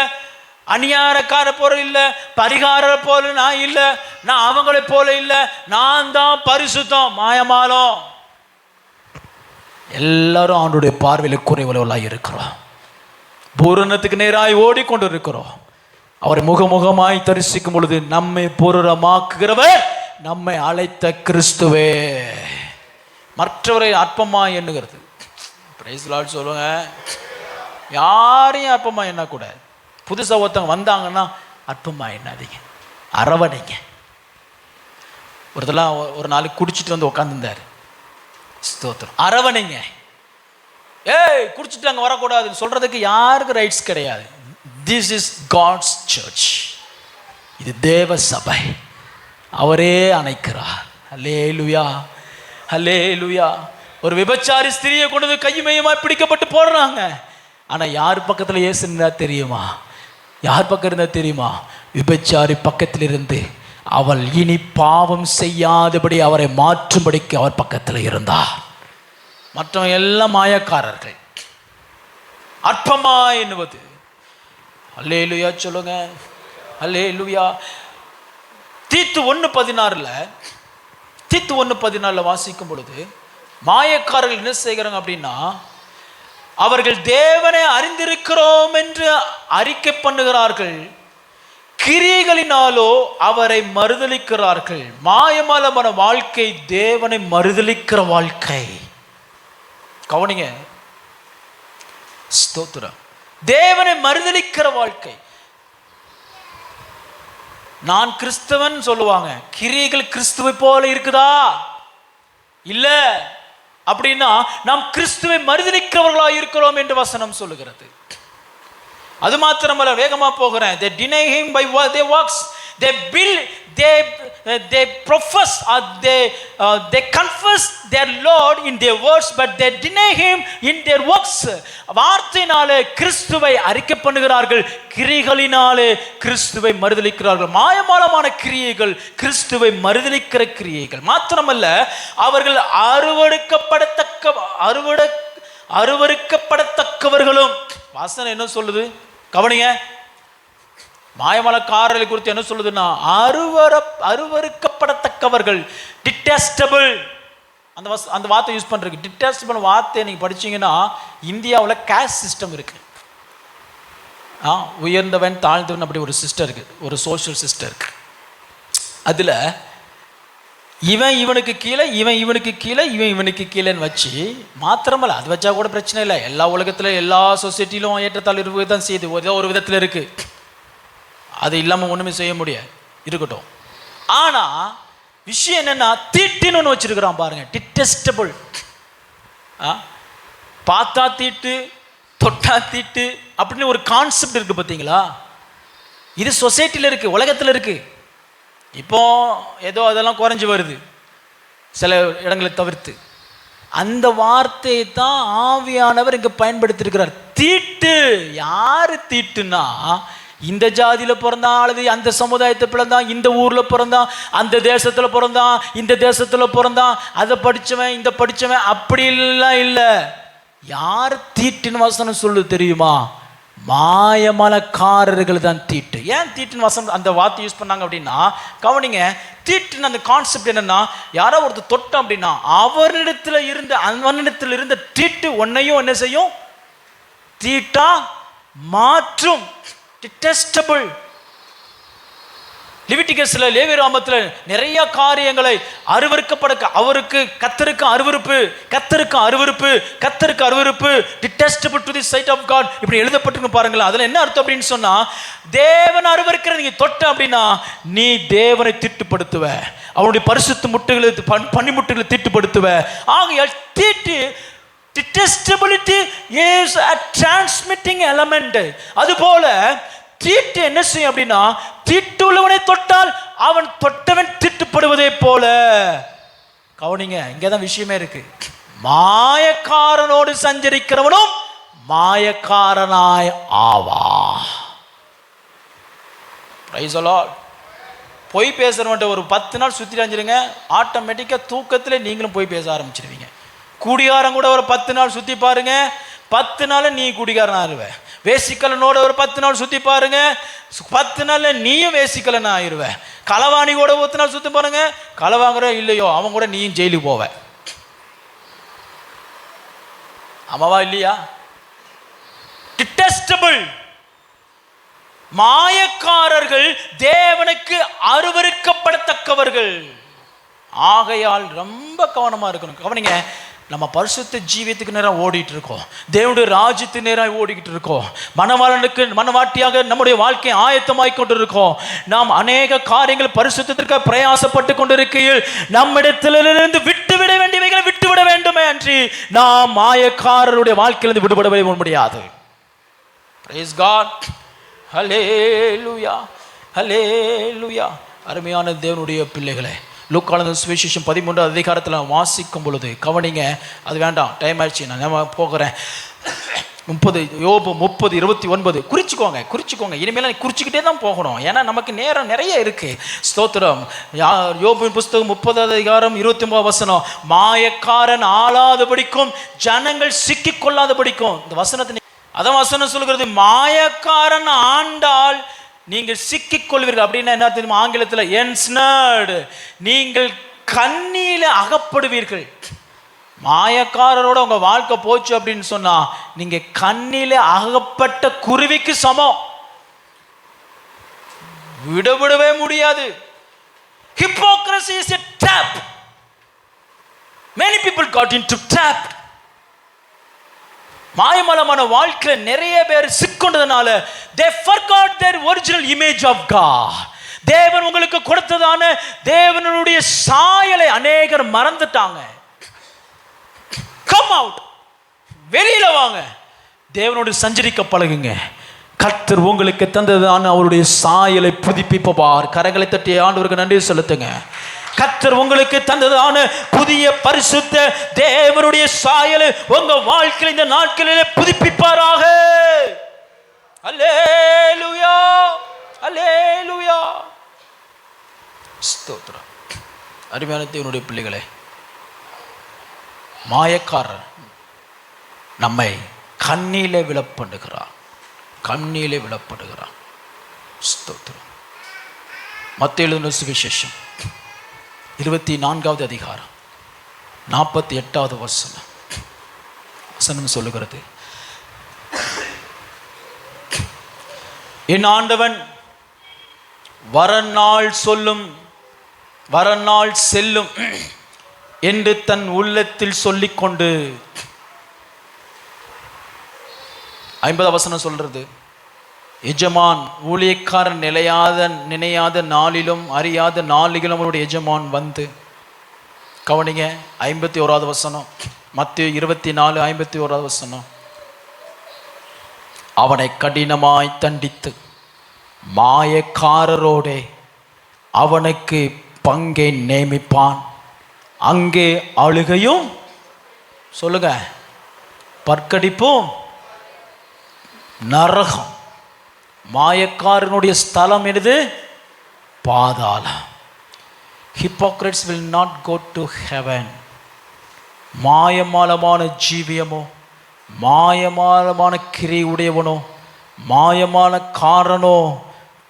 அநியாயக்கார போல இல்லை, பரிகார போல நான் இல்லை, நான் அவங்களை போல இல்லை, நான் தான் பரிசுத்தம். மாயமாலம். எல்லாரும் அவனுடைய பார்வையில் குறைவுள்ளவர்களாக இருக்கிறோம். பூரணத்துக்கு நேராய் ஓடிக்கொண்டு இருக்கிறோம். அவரை முகமுகமாய் தரிசிக்கும் பொழுது நம்மை பூரணமாக்குகிறவர் நம்மை அழைத்த கிறிஸ்துவே. மற்றவரை அற்பமா எண்ணுகிறது. பிரைஸ் லார்ட் சொல்லுங்க. யாரையும் அற்பமா எண்ணக்கூடாது. புதுசாக ஒருத்தவங்க வந்தாங்கன்னா அற்பமா எண்ணாதீங்க, அரவணைங்க. ஒருத்தெல்லாம் ஒரு நாளைக்கு குடிச்சிட்டு வந்து உட்காந்துருந்தாரு. ஸ்தோத்திரம். அரவணைங்க. ஏய் குடிச்சிட்டு அங்கே வரக்கூடாதுன்னு சொல்றதுக்கு யாருக்கு ரைட்ஸ் கிடையாது. This is God's church. இது தேவ சபை. அவரே அணைக்கிறார். அல்லேலூயா, அல்லேலூயா. ஒரு விபச்சாரி ஸ்திரியை கொண்டு கையுமையுமா பிடிக்கப்பட்டு போடுறாங்க. ஆனா யார் பக்கத்துல இயேசு இருந்தா தெரியுமா? யார் பக்கம் இருந்தா தெரியுமா? விபச்சாரி பக்கத்தில் இருந்து அவள் இனி பாவம் செய்யாதபடி அவரை மாற்றும்படிக்கு அவர் பக்கத்தில் இருந்தார். மற்றவங்க எல்லாம் மாயக்காரர்கள், அற்பமா எண்ணுவது. அல்லேலூயா சொல்லுங்க. அல்லேலூயா. தீத்து 1:16 வாசிக்கும் பொழுது மாயக்காரர்கள் என்ன செய்கிறாங்க அப்படின்னா, அவர்கள் தேவனை அறிந்திருக்கிறோம் என்று அறிக்கை பண்ணுகிறார்கள், கிரியைகளினாலோ அவரை மறுதலிக்கிறார்கள். மாயமலமான வாழ்க்கை தேவனை மறுதலிக்கிற வாழ்க்கை. கவனிங்க. ஸ்தோத்திரம். தேவனை மறுதலிக்கிற வாழ்க்கை. நான் கிறிஸ்தவன் சொல்லுவாங்க, கிரியைகள் கிறிஸ்துவை போல இருக்குதா? இல்ல. அப்படின்னா நாம் கிறிஸ்துவை மறுதலிக்கிறவர்களாக இருக்கிறோம் என்று வசனம் சொல்லுகிறது. அது மாத்திரமல்ல, வேகமா போகிறேன். they deny him by their works. they profess or they confess their Lord in their words, but they deny him in their works. வார்த்தையினாலே கிறிஸ்துவை அறிக்கை பண்ணுகிறார்கள், கிரியைகளினாலே கிறிஸ்துவை மறுதலிக்கிறார்கள். மாயமாலமான கிரியைகள் கிறிஸ்துவை மறுதலிக்கிற கிரியைகள். மாத்திரமல்ல, அவர்கள் அருவருக்கப்படத்தக்கவர்களும். வாசனை என்ன சொல்லுது? கவனிங்க. மாயமலக்காரர்களை குறித்து என்ன சொல்லுதுன்னா, அருவருக்கப்படத்தக்கவர்கள், டிட்டெஸ்டபிள். அந்த வார்த்தை யூஸ் பண்றதுக்கு, டிட்டெஸ்டபிள் வார்த்தை நீங்க படிச்சீங்கன்னா, இந்தியாவில் காஸ்ட் சிஸ்டம் இருக்கு. உயர்ந்தவன் தாழ்ந்தவன் அப்படி ஒரு சிஸ்டம் இருக்குது, ஒரு சோஷியல் சிஸ்டம் இருக்குது. அதில் இவன் இவனுக்கு கீழே, இவன் இவனுக்கு கீழே, இவன் இவனுக்கு கீழேன்னு வச்சு மாத்திரமல்ல, அது வச்சா கூட பிரச்சனை இல்லை. எல்லா உலகத்தில் எல்லா சொசைட்டிலும் ஏற்றத்தாழ்வு தான் செய்யுது, ஏதோ ஒரு விதத்தில் இருக்குது. அது இல்லாமல் ஒன்றுமே செய்ய முடியாது, இருக்கட்டும். ஆனால் விஷயம் என்னென்னா, தீட்டுன்னு ஒன்று வச்சுருக்கிறான் பாருங்க, டிட்டெஸ்டபிள். பார்த்தா தீட்டு, தொட்டா தீட்டு அப்படின்னு ஒரு கான்செப்ட் இருக்குது பார்த்தீங்களா? இது சொசைட்டியில் இருக்குது, உலகத்தில் இருக்குது. இப்போ ஏதோ அதெல்லாம் குறைஞ்சி வருது சில இடங்களை தவிர்த்து. அந்த வார்த்தையை தான் ஆவியானவர் இங்கே பயன்படுத்தியிருக்கிறார். தீட்டு. யார் தீட்டுன்னா, இந்த ஜாதியில் பிறந்தான், அல்லது அந்த சமுதாயத்தை பிறந்தான், இந்த ஊரில் பிறந்தான், அந்த தேசத்தில் பிறந்தான், இந்த தேசத்தில் பிறந்தான், அதை படித்தவன் இந்த படித்தவன் அப்படிலாம் இல்லை. யார் தீட்டுன்னு வசனம் சொல்லு தெரியுமா? மாயமலக்காரர்கள் தான் தீட்டு. ஏன் தீட்டுன்னு வசனம் அந்த வார்த்தை யூஸ் பண்ணாங்க அப்படின்னா, கவனிங்க, தீட்டுன்னு அந்த கான்செப்ட் என்னன்னா, யாரோ ஒருத்தர் தொட்டோம் அப்படின்னா அவனிடத்தில் இருந்த தீட்டு ஒன்னையும் என்ன செய்யும்? தீட்டா மாற்றும். டிட்டெஸ்டபிள். லிவிட்டிகஸ்ல, லேவியராமத்தில் நிறைய காரியங்களை அவருக்கு கர்த்தருக்கு அருவருப்பு detestable to the sight of God இப்படி எழுதப்பட்டிருக்கு பாருங்களேன். அதில் என்ன அர்த்தம் அப்படின்னு சொன்னா, தேவன் அருவருக்கிற நீங்க தொட்ட அப்படின்னா நீ தேவனை திட்டுப்படுத்துவ, அவனுடைய பரிசுத்த முட்டுகளை பனிமுட்டுகளை திட்டுப்படுத்துவ. ஆகையால் தீட்டு, டிட்டெஸ்டபிலிட்டி இஸ் a transmitting element. அதுபோல தீட்டு என்ன செய்யும் அப்படின்னா, தீட்டு உள்ளவனை தொட்டால் அவன் தொட்டவன் திட்டுப்படுவதை போல. கவனிங்க, இங்கதான் விஷயமே இருக்கு. மாயக்காரனோடு சஞ்சரிக்கிறவனும் மாயக்காரனாய் ஆவா. Praise the Lord. பொய் பேசுறவன்ட்ட ஒரு 10 நாள் சுத்தி அஞ்சிருங்க, ஆட்டோமேட்டிக்கா தூக்கத்திலே நீங்களும் போய் பேச ஆரம்பிச்சிருவீங்க. குடிகாரன் கூட ஒரு 10 நாள் சுத்தி பாருங்க, 10 நாள் நீ குடிகாரன் ஆயிருவ. வேசிக்கலனோட ஒரு 10 நாள் சுத்தி பாருங்க, 10 நாள்ல நீயும் வேசிக்கலன் ஆயிருவ. களவாணி கூட 10 நாள் சுத்தி பாருங்க, களவாங்குற இல்லையோ அவன் கூட நீயும் ஜெயிலுக்கு போவ. ஆமாவா இல்லையா? டிட்டெஸ்டபிள். மாயக்காரர்கள் தேவனுக்கு அருவருக்கப்படத்தக்கவர்கள். ஆகையால் ரொம்ப கவனமா இருக்கணும். கவனிங்க, நம்ம பரிசுத்த ஜீவியத்துக்கு நேரம் ஓடிட்டு இருக்கோம், தேவனுடைய ராஜ்யத்துக்கு நேரம் ஓடிக்கிட்டு இருக்கோம், மனவாட்டியாக நம்முடைய வாழ்க்கையை ஆயத்தமாய் கொண்டு இருக்கோம். நாம் அநேக காரியங்கள் பரிசுத்தத்திற்காக பிரயாசப்பட்டு கொண்டிருக்கையில் நம்மிடத்திலிருந்து விட்டுவிட வேண்டியவைகளை விட்டுவிட வேண்டுமே அன்றி நாம் மாயக்காரருடைய வாழ்க்கையிலிருந்து விடுபடவே முடியாது. Praise God. ஹல்லேலூயா, ஹல்லேலூயா. அருமையான தேவனுடைய பிள்ளைகளே, லூக்கான சுவிசேஷம் 13 அதிகாரத்தில் வாசிக்கும் பொழுது கவனிங்க, அது வேண்டாம், டைம் ஆயிடுச்சு, நான் போகிறேன். 30 யோபு 30:29 குறிச்சிக்கோங்க. இனிமேல் குறிச்சிக்கிட்டே தான் போகணும், ஏன்னா நமக்கு நேரம் நிறைய இருக்கு. ஸ்தோத்திரம். யோபு புஸ்தகம் 30 அதிகாரம் 29 வசனம், மாயக்காரன் ஆளாதபடிக்கும் ஜனங்கள் சிக்கிக் கொள்ளாதபடிக்கும். இந்த வசனத்தை அதான் வசனம் சொல்கிறது, மாயக்காரன் ஆண்டால் நீங்கள் சிக்கிக் கொள்வீர்கள். அப்படின்னா என்ன தெரியுமா? ஆங்கிலத்தில் என்ஸ்னர்டு, நீங்கள் கண்ணியில அகப்படுவீர்கள். மாயக்காரரோட உங்க வாழ்க்கை போச்சு அப்படின்னு சொன்னா நீங்க கண்ணில அகப்பட்ட குருவிக்கு சமம், விடவே முடியாது. Hypocrisy is a trap. Many people got into trap. மாயமலமான வாழ்க்கையில் நிறைய பேர் சிக்கொண்டதுனால they forgot their original image of God. தேவன் உங்களுக்கு கொடுத்ததான தேவனுடைய சாயலை அநேகர் மறந்துட்டாங்க. Come out, வெளியில வாங்க, தேவனோடு சஞ்சரிக்க பழகுங்க. கர்த்தர் உங்களுக்கு தந்ததான அவருடைய சாயலை புதுப்பிப்பார். கரங்களை தட்டி ஆண்டவருக்கு நன்றி செலுத்துங்க. கர்த்தர் உங்களுக்கு தந்ததான புதிய பரிசுத்த தேவனுடைய சாயலை உங்க வாழ்க்கையில் இந்த நாட்களிலே புதுப்பிப்பாராக. அல்லேலூயா, அல்லேலூயா. ஸ்தோத்திரம். அருமையான தேவனுடைய பிள்ளைகளே, மாயக்காரர் நம்மை கண்ணிலே விழப்படுகிறார், கண்ணிலே விழப்படுகிறார். ஸ்தோத்திரம். மத்தேயு எழுதின சுவிசேஷம் 24வது அதிகாரம் 48வது வசனம் சொல்லுகிறது, என் ஆண்டவன் வரநாள் செல்லும் என்று தன் உள்ளத்தில் சொல்லிக்கொண்டு 50 வசனம் சொல்றது, எஜமான் ஊழியக்காரன் நினையாத நாளிலும் அறியாத நாளிலும் அவருடைய எஜமான் வந்து, கவனிங்க 51வது வசனம், மத்தேயு 24:51 வசனம், அவனை கடினமாய் தண்டித்து மாயக்காரரோடே அவனுக்கு பங்கை நியமிப்பான், அங்கே அழுகையும் சொல்லுங்க பற்கடிப்பும் நரகம். மாயக்காரனுடைய ஸ்தலம் என்னது? பாதாளம். Hypocrites will not go to heaven. மாயமாலமான ஜீவியமோ, மாயமாலமான கிரி உடையவனோ, மாயமான காரனோ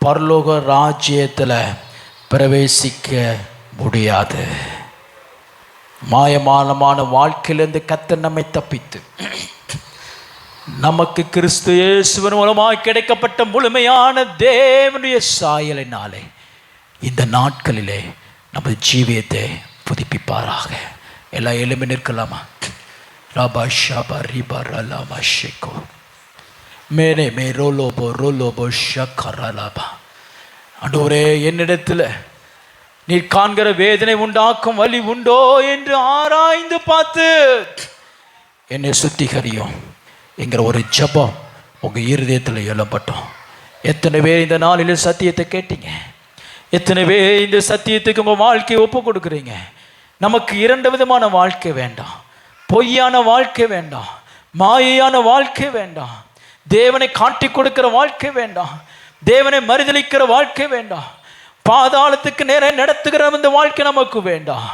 பரலோக ராஜ்யத்தில் பிரவேசிக்க முடியாது. மாயமாலமான வாழ்க்கையிலிருந்து கர்த்தர் நம்மை தப்பித்து நமக்கு கிறிஸ்து இயேசுவின் மூலமாக கிடைக்கப்பட்ட முழுமையான தேவனுடைய சாயலினாலே இந்த நாட்களிலே நமது ஜீவியத்தை புதுப்பிப்பாராக. எல்லாம் எலும்பி நிற்கலாமா? ரபா ஷபா ரிபா ரலாமா ஷெகோ மேனே மே ரோலோபோ ஷக்கரலாபா. ஆண்டவரே, என்னிடத்தில் நீர் காண்கிற வேதனை உண்டாக்கும் வலி உண்டோ என்று ஆராய்ந்து பார்த்து என்னை சுத்திகரியும் என்கிற ஒரு ஜெபம் உங்கள் இருதயத்தில் எழும்பட்டும். எத்தனை பேர் இந்த நாளில் சத்தியத்தை கேட்டீங்க? எத்தனை பேர் இந்த சத்தியத்துக்கு உங்கள் வாழ்க்கையை ஒப்பு கொடுக்குறீங்க? நமக்கு 2 விதமான வாழ்க்கை வேண்டாம். பொய்யான வாழ்க்கை வேண்டாம், மாயையான வாழ்க்கை வேண்டாம், தேவனை காட்டி கொடுக்கிற வாழ்க்கை வேண்டாம், தேவனை மறுதலிக்கிற வாழ்க்கை வேண்டாம், பாதாளத்துக்கு நேர நடத்துகிற இந்த வாழ்க்கை நமக்கு வேண்டாம்.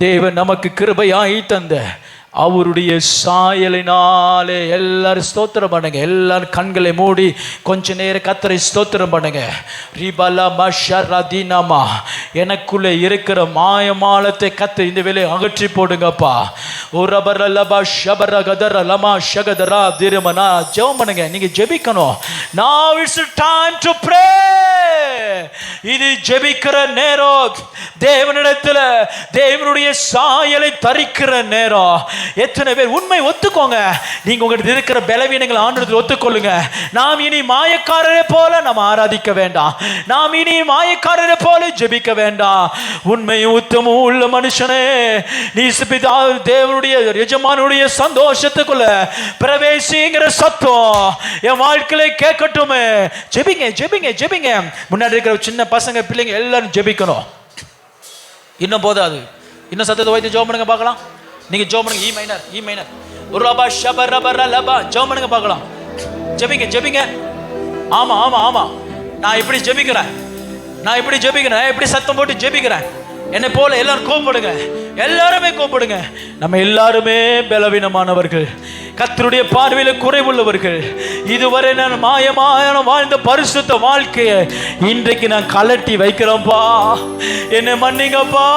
தேவன் நமக்கு கிருபையாய் தந்த அவருடைய சாயலினாலே எல்லாரும் ஸ்தோத்திரம் பண்ணுங்க. எல்லாரும் கண்களை மூடி கொஞ்ச நேரம் கர்த்தரை ஸ்தோத்திரம் பண்ணுங்க. ரிபலா மஷரதினமா, எனக்குள்ளே இருக்கிற மாயமாலத்தை கர்த்தர் இந்த வேளை அகற்றி போடுங்கப்பா. ஒரபரலபா ஷபரகதரலமா ஷகதரா திரமனா. ஜெபம் பண்ணுங்க, நீங்க ஜெபிக்கணும். Now it's time to pray. இது ஜெபிக்கிற நேரம், தேவனிடத்தில் தேவனுடைய சாயலை தரிக்கிற நேரம். எத்தனை பேர் உண்மை ஒத்துக்கோங்க? நீங்க உங்களுக்கு இருக்கிற பலவீனங்களை ஆண்டவரிடத்தில் ஒத்துக்கொள்ளுங்க. நாம் இனி மாயக்காரரை போல நாம் ஆராதிக்க வேண்டாம். நாம் இனி மாயக்காரரை போல ஜெபிக்க வேண்டாம். உண்மையும் உத்தமும் உள்ள மனுஷனே, நீ தேவனுடைய எஜமானுடைய சந்தோஷத்துக்குள்ள பிரவேசிங்கிற சத்தம் என் வாழ்க்கையில கேட்கட்டுமே. ஜெபிங்க ஜெபிங்க ஜெபிங்க. முன்னாடி இருக்கிற சின்ன பசங்க பிள்ளைங்க எல்லாரும் ஜெபிக்கணும். இன்னும் போதாது, இன்னும் சத்தத்தை வைத்து ஜெபம் பண்ணுங்க பார்க்கலாம். நீங்க ஜெபம் பண்ணுங்க. இ மைனர் ஒரு ரபா ஷப ரப ரலபா. ஜெபம் பண்ணுங்க பார்க்கலாம். ஜெபிங்க ஜெபிங்க. ஆமா ஆமா ஆமா, நான் இப்படி ஜெபிக்கிறேன், நான் இப்படி சத்தம் போட்டு ஜெபிக்கிறேன். என்னை போல எல்லாரும் கூப்பிடுங்க, எல்லாருமே கூப்பிடுங்க. நம்ம எல்லாருமே பலவீனமானவர்கள், கர்த்தருடைய பார்வையில் குறைவுள்ளவர்கள். இதுவரை நான் மாயமான வாழ்ந்த பரிசுத்த வாழ்க்கையை இன்றைக்கு நான் கலட்டி வைக்கிறேன்ப்பா. என்னை மன்னிங்கப்பா,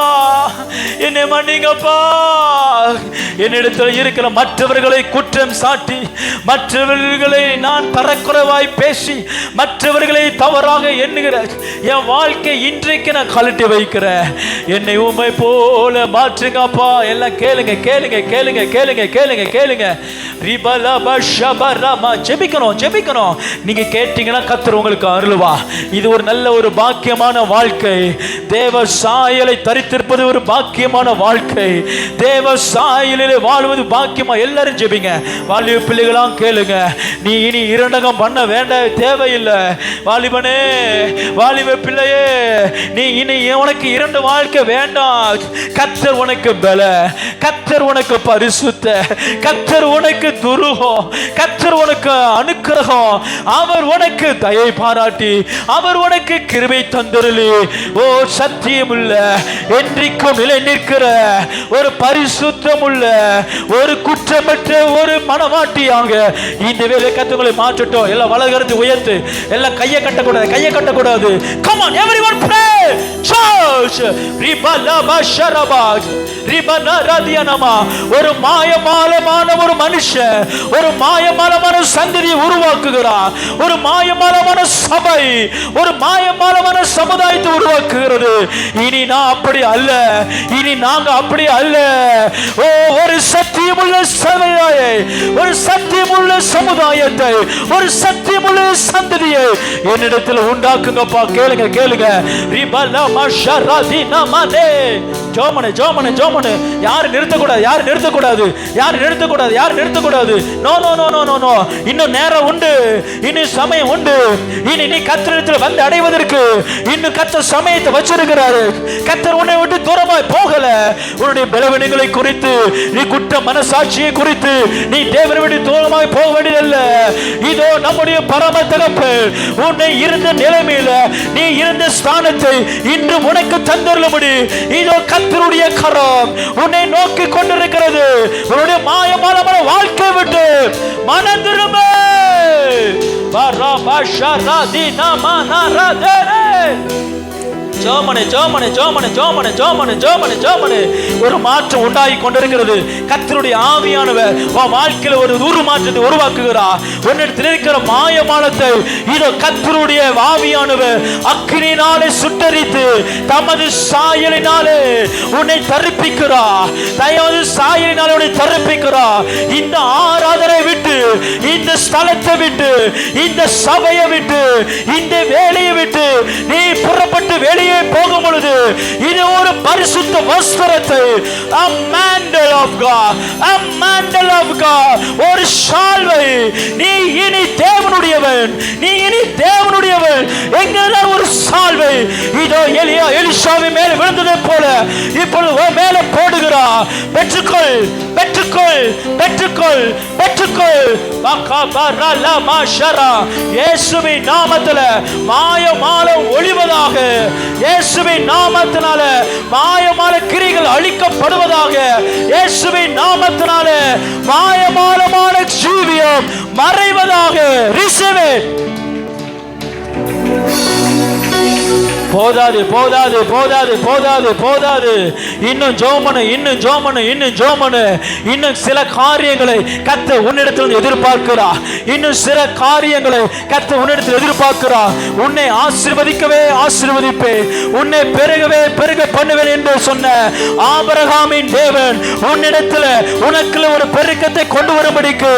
என்னை மன்னிங்கப்பா. என்னிடத்தில் இருக்கிற மற்றவர்களை குற்றம் சாட்டி, மற்றவர்களை நான் தரக்குறைவாய் பேசி, மற்றவர்களை தவறாக எண்ணுகிற என் வாழ்க்கை இன்றைக்கு நான் கலட்டி வைக்கிறேன். என்னை உம்மை போல மாற்றுங்கப்பா. எல்லாம் கேளுங்க கேளுங்க கேளுங்க கேளுங்க கேளுங்க கேளுங்க. ஜெபிக்கணும் ஜெபிக்கணும். நீங்க கேட்டீங்கன்னா கர்த்தர் உங்களுக்கு அருளுவா. இது ஒரு நல்ல ஒரு பாக்கியமான வாழ்க்கை. தேவ சாயலை தரித்திருப்பது ஒரு பாக்கியமான வாழ்க்கை. தேவ சாயலிலே வாழ்வது பாக்கியமா. எல்லாரும் ஜெபிங்க. வாலிப பிள்ளைகளாம் கேளுங்க. நீ இனி இரண்டகம் பண்ண வேண்டாம், தேவையில்லை. வாலிபனே, வாலிப பிள்ளையே, நீ இனி உனக்கு 2 வாழ்க்கை வேண்டாம். கர்த்தர் உனக்கு பல, கர்த்தர் உனக்கு பரிசுத்த, கர்த்தர் உனக்கு துருகம், கர்த்தர் உனக்கு அனுக்கிரகம், அவர் உனக்கு தயை பாராட்டி, அவர் உனக்கு கிருபை தந்தருளி, ஓ சத்தியமுள்ள, என்றைக்கும் நிலை நிற்கிற ஒரு பரிசுத்தமுள்ள, ஒரு குற்றமற்ற ஒரு மனவாட்டியாக இந்த வேலை கர்த்தர்களை மாற்றட்டும். எல்லாம் வலகரத்து உயர்த்து, எல்லாம் கையை கட்டக்கூடாது, கையை கட்டக்கூடாது. Come on everyone pray. Church ஒரு மாயமாலமான ஒரு மனுஷன், ஒரு மாயமாலமான சந்ததியை உருவாக்குகிறார். ஒரு மாயமாலமான சபை, ஒரு மாயமாலமான சமுதாயத்தை உருவாக்குகிறது. இனி நான் அப்படி அல்ல, இனி நாங்க அப்படி அல்ல. ஒரு சத்தியமுள்ள சபையை, ஒரு சத்தியமுள்ள சமுதாயத்தை, ஒரு சத்தியமுள்ள சந்ததியை என்னிடத்தில் உண்டாக்குங்கப்பா. கேளுங்க கேளுங்க. ஜோமனு ஜோமனு ஜோமனு. யாரு நிறுத்தக்கூடாது, யாரு நிறுத்தக்கூடாது, யாரு நிறுத்தக்கூடாது, யாரு நிறுத்தக்கூடாது. No no no no no no. இன்னும் நேரம் உண்டு, இன்னும் சமயம் உண்டு. இனி நீ கர்த்தரிடத்தில் வந்து அடைவதற்கு இன்னும் கர்த்தர் சமயத்தை வச்சிருக்கிறாரு. கர்த்தர் உன்னை விட்டு தூரமாய் போகல. உன்னுடைய பலவீனங்களை குறித்து, நீ குற்ற மனசாட்சியை குறித்து நீ தேவனை விட்டு தூரமாய் போக வேண்டியதல்ல. இதோ நம்முடைய பரம தகப்பன் உன்னை இருந்த நிலைமையில, நீ இருந்த ஸ்தானத்தை இன்று உனக்கு தந்தருளும்படி இதோ கர்த்தருடைய கரம் உன்னை நோக்கி கொண்டிருக்கிறது. உன்னுடைய மாயமான வாழ்க்கை விட்டு மனம் திரும்ப. ஜோமனே ஜோமனே ஜோமனே ஜோமனே ஜோமனே ஜோமனே ஜோமனே. ஒரு மாற்றம் உண்டாகி கொண்டிருக்கிறது. கர்த்தருடைய ஆவியானவர் உன் வாழ்க்கையில் ஒரு உருமாற்றத்தை உருவாக்குகிறார். உன்னிடத்தில் இருக்கிற மாயமானத்தை இதோ கர்த்தருடைய ஆவியானவர் அக்கினியினாலே சுட்டரித்து தமது சாயலினாலே உன்னை தரிப்பிக்கிறார். தமது சாயலினாலே உன்னை தரிப்பிக்கிறார். இந்த ஆராதனை விட்டு, இந்த ஸ்தலத்தை விட்டு, இந்த சபையை விட்டு, இந்த வேலையை விட்டு நீ புறப்பட்டு வெளியே போகும் பொழுது இது ஒரு பரிசுத்த வஸ்திரத்தை, a mantle of God, a mantle of God, ஒரு ஷால்வை. நீ இனி தேவனுடையவன், நீ இனி தேவனுடையவன். எங்கெல்லாம் ஒரு சால்வை இதோ எலிஷாவின் மேல் விழுந்ததை போல இப்பொழுது மேலே போடுகிறார். பெற்றுக்கொள் பெற்றுக்கொள் பெற்றுக்கொள் பெற்றுக்கொள். இயேசுவின் நாமத்தில் மாயமாலம் ஒளிவதாக. இயேசுவின் நாமத்தினால மாயமால கிரிகள் அழிக்கப்படுவதாக. இயேசுவின் நாமத்தினால மாயமாலமான ஜீவியம் மறைவதாக. Receive it. போதாது போதாது போதாது போதாது போதாது. இன்னும் ஜோமனு, இன்னும் ஜோமனு, இன்னும் ஜோமனு. இன்னும் சில காரியங்களை கர்த்தர் உன்னிடத்தில் எதிர்பார்க்கிறா. இன்னும் சில காரியங்களை கர்த்தர் உன்னிடத்தில் எதிர்பார்க்கிறா. உன்னை ஆசீர்வதிக்கவே ஆசீர்வதிப்பேன், உன்னை பெருகவே பெருக பண்ணுவேன் என்று சொன்ன ஆபிரகாமின் தேவன் உன்னிடத்தில் உனக்குள்ள ஒரு பெருக்கத்தை கொண்டு வரும்படிக்கு,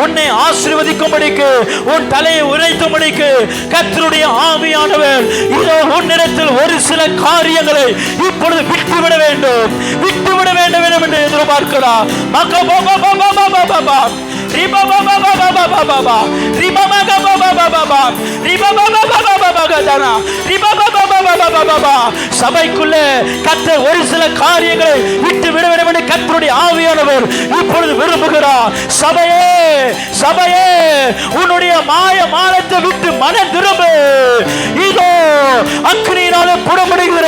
உன்னை ஆசீர்வதிக்கும்படிக்கு, உன் தலையை உரைக்கும்படிக்கு கர்த்தருடைய ஆவியானவர் இதோ உன்னிடத்தில் ஒரு சில காரியங்களை இப்பொழுது விட்டுவிட வேண்டும், விட்டுவிட வேண்டும் என்று எதிர்பார்க்கிறார். சபைக்குள்ள கர்த்தர் ஒரு சில காரியங்களை விட்டு விட வேண்டும் என்று கர்த்தருடைய ஆவியானவர் இப்பொழுது விரும்புகிறார். சபையே சபையே, உன்னுடைய மாயமாலத்தை விட்டு மனம் திரும்பு. இதோ அக்கினியினாலே புடப்படுகிற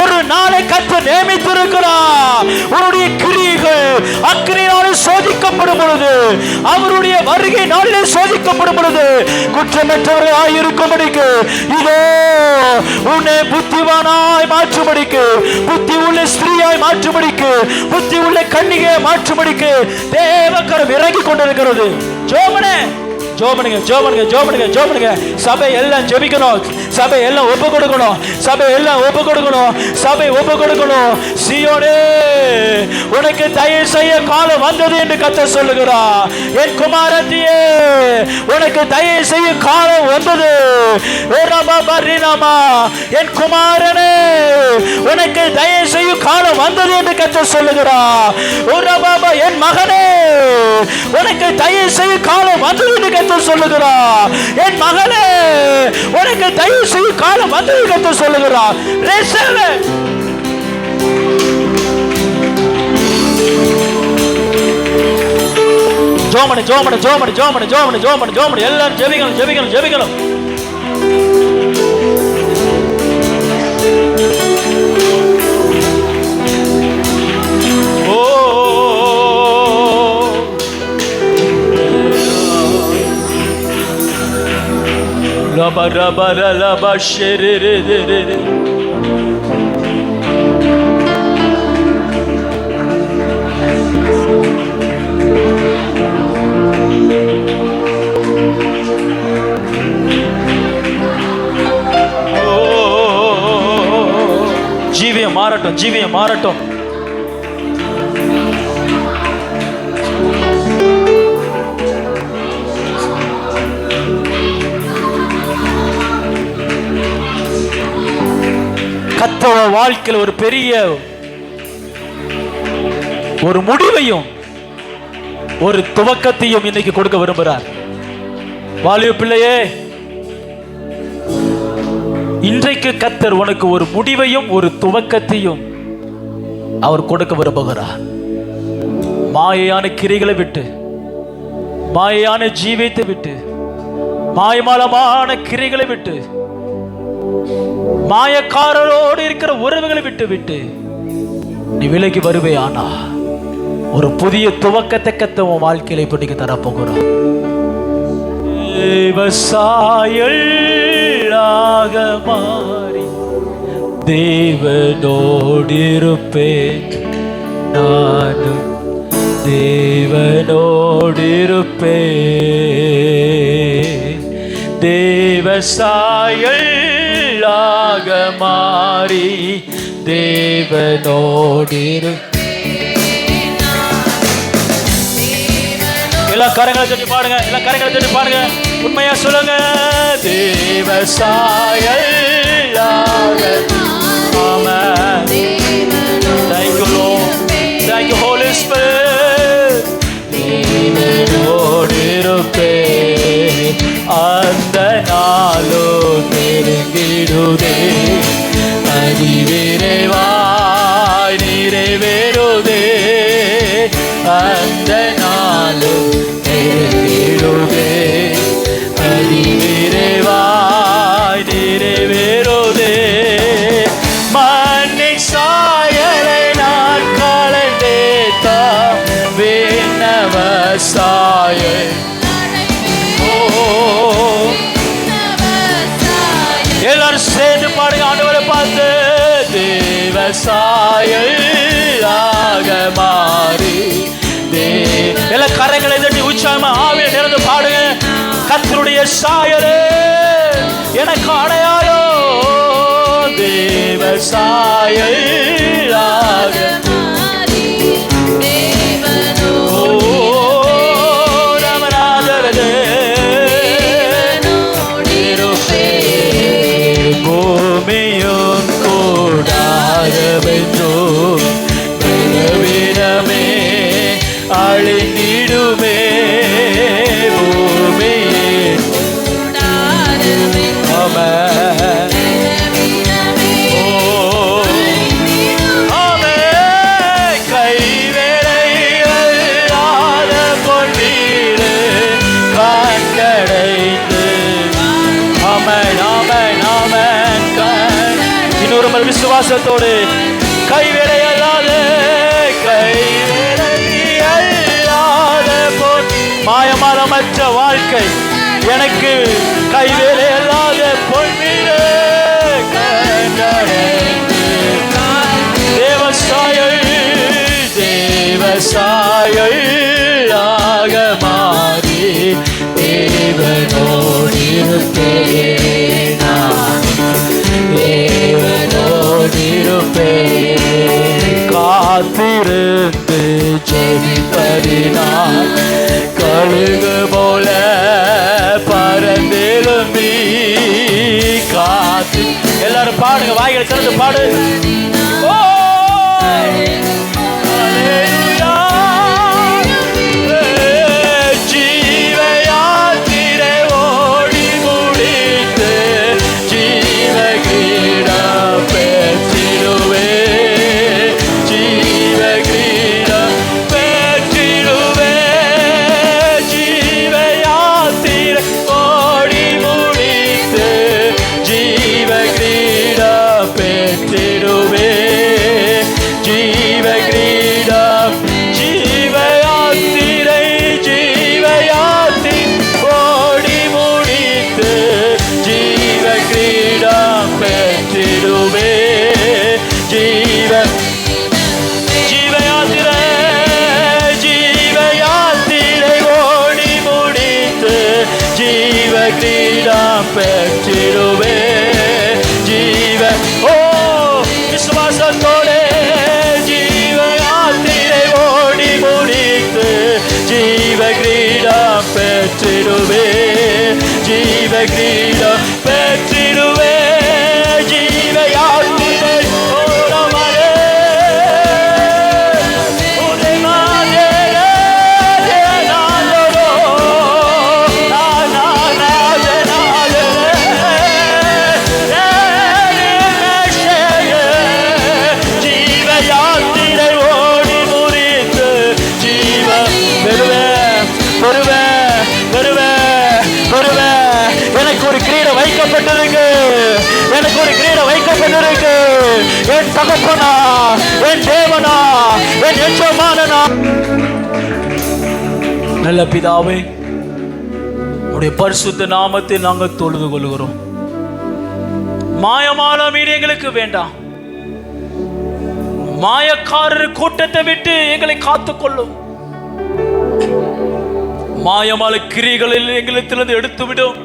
ஒரு நாளை கர்த்தர் நியமித்திருக்கிறார். உன்னுடைய கிரியைகள் அக்கினியினாலே சோதிக்கப்படும் பொழுது, அவருடைய வருகை நாளிலே சோதிக்கப்படும் பொழுது குற்றமற்றவர்களாய் இருக்கும்படிக்கு இதோ உன்னை புத்திவானாய் மாற்றும்படிக்கு, புத்தி உள்ள ஸ்திரீயாய் மாற்றும்படிக்கு, புத்தி உள்ள கன்னிகையை மாற்றும்படிக்கு தேவக்கரம் இறங்கி கொண்டிருக்கிறது. ஜோமனே ஜோமனுங்க ஜோமனுங்க ஜோமனுங்க ஜோமனுங்க. சபை எல்லாம் ஜெபிக்கணும், சபை எல்லாம் ஒப்பு கொடுக்கணும், சபை எல்லாம் ஒப்பு கொடுக்கணும், சபை ஒப்பு கொடுக்கணும். சீயோனே, உனக்கு தயவு செய்ய காலம் வந்தது என்று கர்த்தர் சொல்லுகிறார். என் குமாரத்தியே, உனக்கு தயவு செய்ய காலம் வந்தது. என் குமாரனே, உனக்கு தயவு செய்யும் காலம் வந்தது என்று கர்த்தர் சொல்லுகிறார். என் மகனே, உனக்கு தயவு செய்யும் காலம் வந்தது என்று கர்த்தர் சொல்லுகிறார். என் மகனே, உனக்கு தயவு செய்யும் காலம் வந்தது என்று கர்த்தர் சொல்லுகிறார். ஜோமனு ஜோமனு ஜோமனு ஜோமனு ஜோமனு ஜோமனு ஜோமனு. எல்லாரும் ஜெபிக்கணும் ஜெபிக்கணும் ஜெபிக்கணும். ஜீவியம் மாறட்டும், ஜீவியம் மாறட்டும். கர்த்தர் வாழ்க்கையில் ஒரு பெரிய ஒரு முடிவையும் ஒரு துவக்கத்தையும் இன்னைக்கு கொடுக்க விரும்புகிறார். வாலிப பிள்ளையே, இன்றைக்கு கர்த்தர் உனக்கு ஒரு முடிவையும் ஒரு துவக்கத்தையும் அவர் கொடுக்க விரும்புகிறார். மாயையான கிரிகளை விட்டு, மாயையான ஜீவியத்தை விட்டு, மாயமாலமான கிரிகளை விட்டு, மாயக்காரரோடு இருக்கிற உறவுகளை விட்டு விட்டு நீ விலகி வருவே. ஆனா ஒரு புதிய துவக்கத்தை கத்த உன் வாழ்க்கையில இப்ப நீங்க தரப்போகிறோம். தேவசாயலாக மாறி தேவனோடு இருப்பேன், நானும் தேவனோடு இருப்பேன். தேவசாயலாக மாறி தேவனோடு எல்லா கரங்களை தட்டி பாடுங்க, எல்லா கரங்களை தட்டி பாடுங்க, உண்மையா சொல்லுங்க. தேவசாயலாக. ஆமென். Thank you Lord. Thank you Holy Spirit. தேவனோடு இருப்பேன், அந்த நாளோ நெருங்கிடுதே, அதிவிரைவாய் நிறைவேறுதே. அந்த நாளும் நிறைவேறுதே, அதிவிரைவாய் நிறைவேறுதே. மண்ணை சாயலை நான் கலந்தேத்தா விண்ணவ சாயல். எல்லாரும் சேர்ந்து பாடுங்க ஆண்டவரை பார்த்து. தேவசாயலாக மாறி எல்லா கரங்களை தட்டி உற்சாகமா ஆவியை நிறந்து பாடுங்க. கர்த்தருடைய சாயலே எனக்கு அடையாளோ. தேவசாயலாக பூமியும் கூடாரமென்றோ பலவீனமே அழிந்திடுமே. பூமி கைவேலையாத பொன்னீரு கண்டடைந்து. ஆமென், ஆமென், ஆமென். இன்னொரு முறை விசுவாசத்தோடு கைவேலையல்லாத மாயமாலமற்ற வாழ்க்கை எனக்கு கைவேலை அல்லாத பொன்மீது கண்டடைந்து. தேவசாயல் தேவசாயலாக மாறி தேவனோடு இருப்பேன், தேவனோடு இருப்பேன். காத்திருந்து ஜெபிப்பதினால் கழுகு போல பறந்தெழும்பி காத்து. எல்லாரும் பாடுங்க, வாய்களை திறந்து பாடு. ஓ ஜீவயாத்திரை ஓடி முடித்து ஜீவகிரீடம் பெற்றிடுவே, ஜீவகிரீடம் பெற்றிடுவே. ஜீவயாத்திரை ஓடி முடித்து ஜீவகிரீடம் பெற்றிடுவே, ஜீவகிரீடம் பெற்றிடுவே ஜீவ ஜீவ யாத்திரை ஜீவ யாத்திரை ஓடி முடித்து ஜீவ கிரீடம் பெற்றிடுவே ஜீவ ஓ விசுவாசத்தோடு ஜீவ யாத்திரை ஓடி முடித்து ஜீவ கிரீடம் பெற்றிடுவே ஜீவ கிரீடம் பெற்றிடுவே ஜீவ யாத்திரை ஓடமரே உதை மாதே நாதரோ ஜீவ யாத்திரை ஓடி முடித்து ஜீவ பெறுவே பெறுவே பெறுவே பெறுவே எனக்கு ஒரு கிரீடம் வைக்கப்பட்டிருக்கு எனக்கு ஒரு கிரீடம் வைக்கப்பட்டிருக்கு என் தகப்பனா என் தேவனா என் எஜமானனா நல்ல பிதாவே உடைய பரிசுத்த நாமத்தை நாங்கள் தொழுது கொள்கிறோம் மாயமான மீது எங்களுக்கு வேண்டாம் மாயக்காரர் கூட்டத்தை விட்டு எங்களை காத்துக்கொள்ளும் மாயமால கிரிகளில் எங்களிடத்திலிருந்து எடுத்து விடும்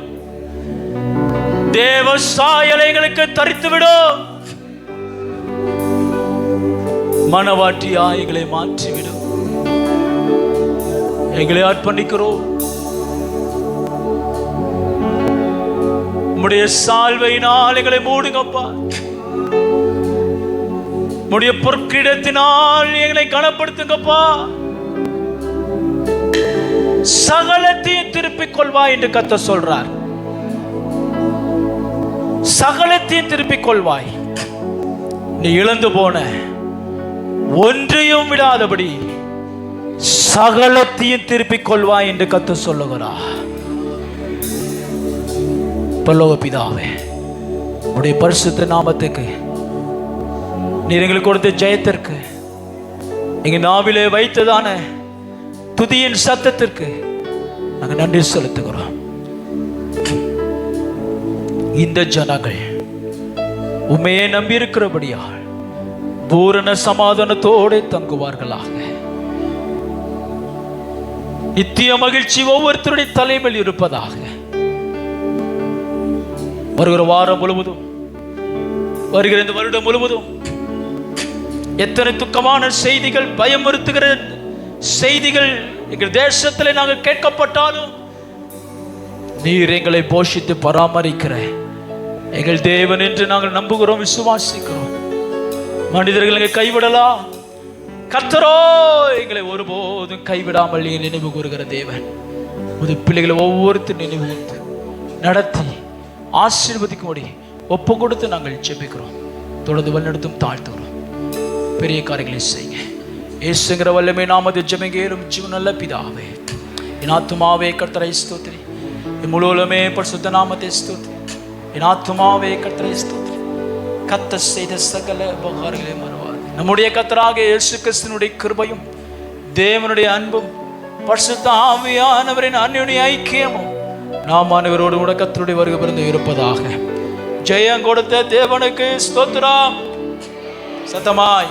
தேவ சாயலை எங்களுக்கு தரித்து விடும் மனவாட்டியா எங்களை மாற்றிவிடும் எங்களை அர்ப்பணிக்கிறோம் உம்முடைய சால்வையினால் எங்களை மூடுங்கப்பா உம்முடைய பொற்கிடத்தினால் எங்களை கனப்படுத்துங்கப்பா சகலத்தையும் திருப்பிக் கொள்வாய் என்று கர்த்தர் சொல்றார் சகலத்தையும் திருப்பிக் கொள்வாய் நீ இழந்து போன ஒன்றையும் விடாதபடி சகலத்தையும் திருப்பிக் கொள்வாய் என்று கர்த்தர் சொல்லுகிறார் பரலோக பிதாவே உடைய பரிசுத்த நாமத்துக்கு நீர் எங்களுக்கு கொடுத்த ஜெயத்திற்கு எங்க நாவிலே வைத்ததான துதியின் சத்தத்திற்கு நாங்கள் நன்றி செலுத்துகிறோம் இந்த ஜனங்கள் உண்மையை நம்பி இருக்கிறபடியால் பூரண சமாதானத்தோடு தங்குவார்களாக நித்திய மகிழ்ச்சி ஒவ்வொருத்தருடைய தலைமையில் இருப்பதாக வருகிற வாரம் முழுவதும் வருகிற இந்த வருடம் முழுவதும் எத்தனை துக்கமான செய்திகள் பயமுறுத்துகிற செய்திகள் எங்கள் தேசத்தில் நாங்கள் கேட்கப்பட்டாலும் நீர் எங்களை போஷித்து பராமரிக்கிற எங்கள் தேவன் என்று நாங்கள் நம்புகிறோம் விசுவாசிக்கிறோம் மனிதர்கள் எங்களை கைவிடலாம் கர்த்தரோ எங்களை ஒருபோதும் கைவிடாமல் நினைவு கூறுகிற தேவன் புது பிள்ளைகளை ஒவ்வொருத்தரும் நினைவு நடத்தி ஆசீர்வதிக்கும்படி ஒப்பு கொடுத்து நாங்கள் ஜெபிக்கிறோம் தொடர்ந்து வழிநடத்தும் தாழ்த்துகிறோம் பெரிய காரியங்களை செய்யுங்க இயேசுங்கிற வல்லமை நாமத்தை ஜெபிக்கிறோம் ஜீவன் நல்ல பிதாவே என் ஆத்துமாவே கர்த்தரை ஸ்தோத்திரி என் முழுவதுமே பரிசுத்த நாமத்தை ஸ்தோத்திரி என் ஆத்துமாவே கர்த்தரை ஸ்தோத்திரி கர்த்தர் செய்த சகல உபகாரங்களை மறவாது நம்முடைய கர்த்தராகிய இயேசு கிறிஸ்துவினுடைய கிருபையும் தேவனுடைய அன்பும் பரிசுத்த ஆவியானவரின் அன்யோன்ய ஐக்கியமும் நாம் அனைவரோடு கூட கர்த்தருடைய வருகை பிறந்து இருப்பதாக ஜெயம் கொடுத்த தேவனுக்கு ஸ்தோத்திரம் சத்தமாய்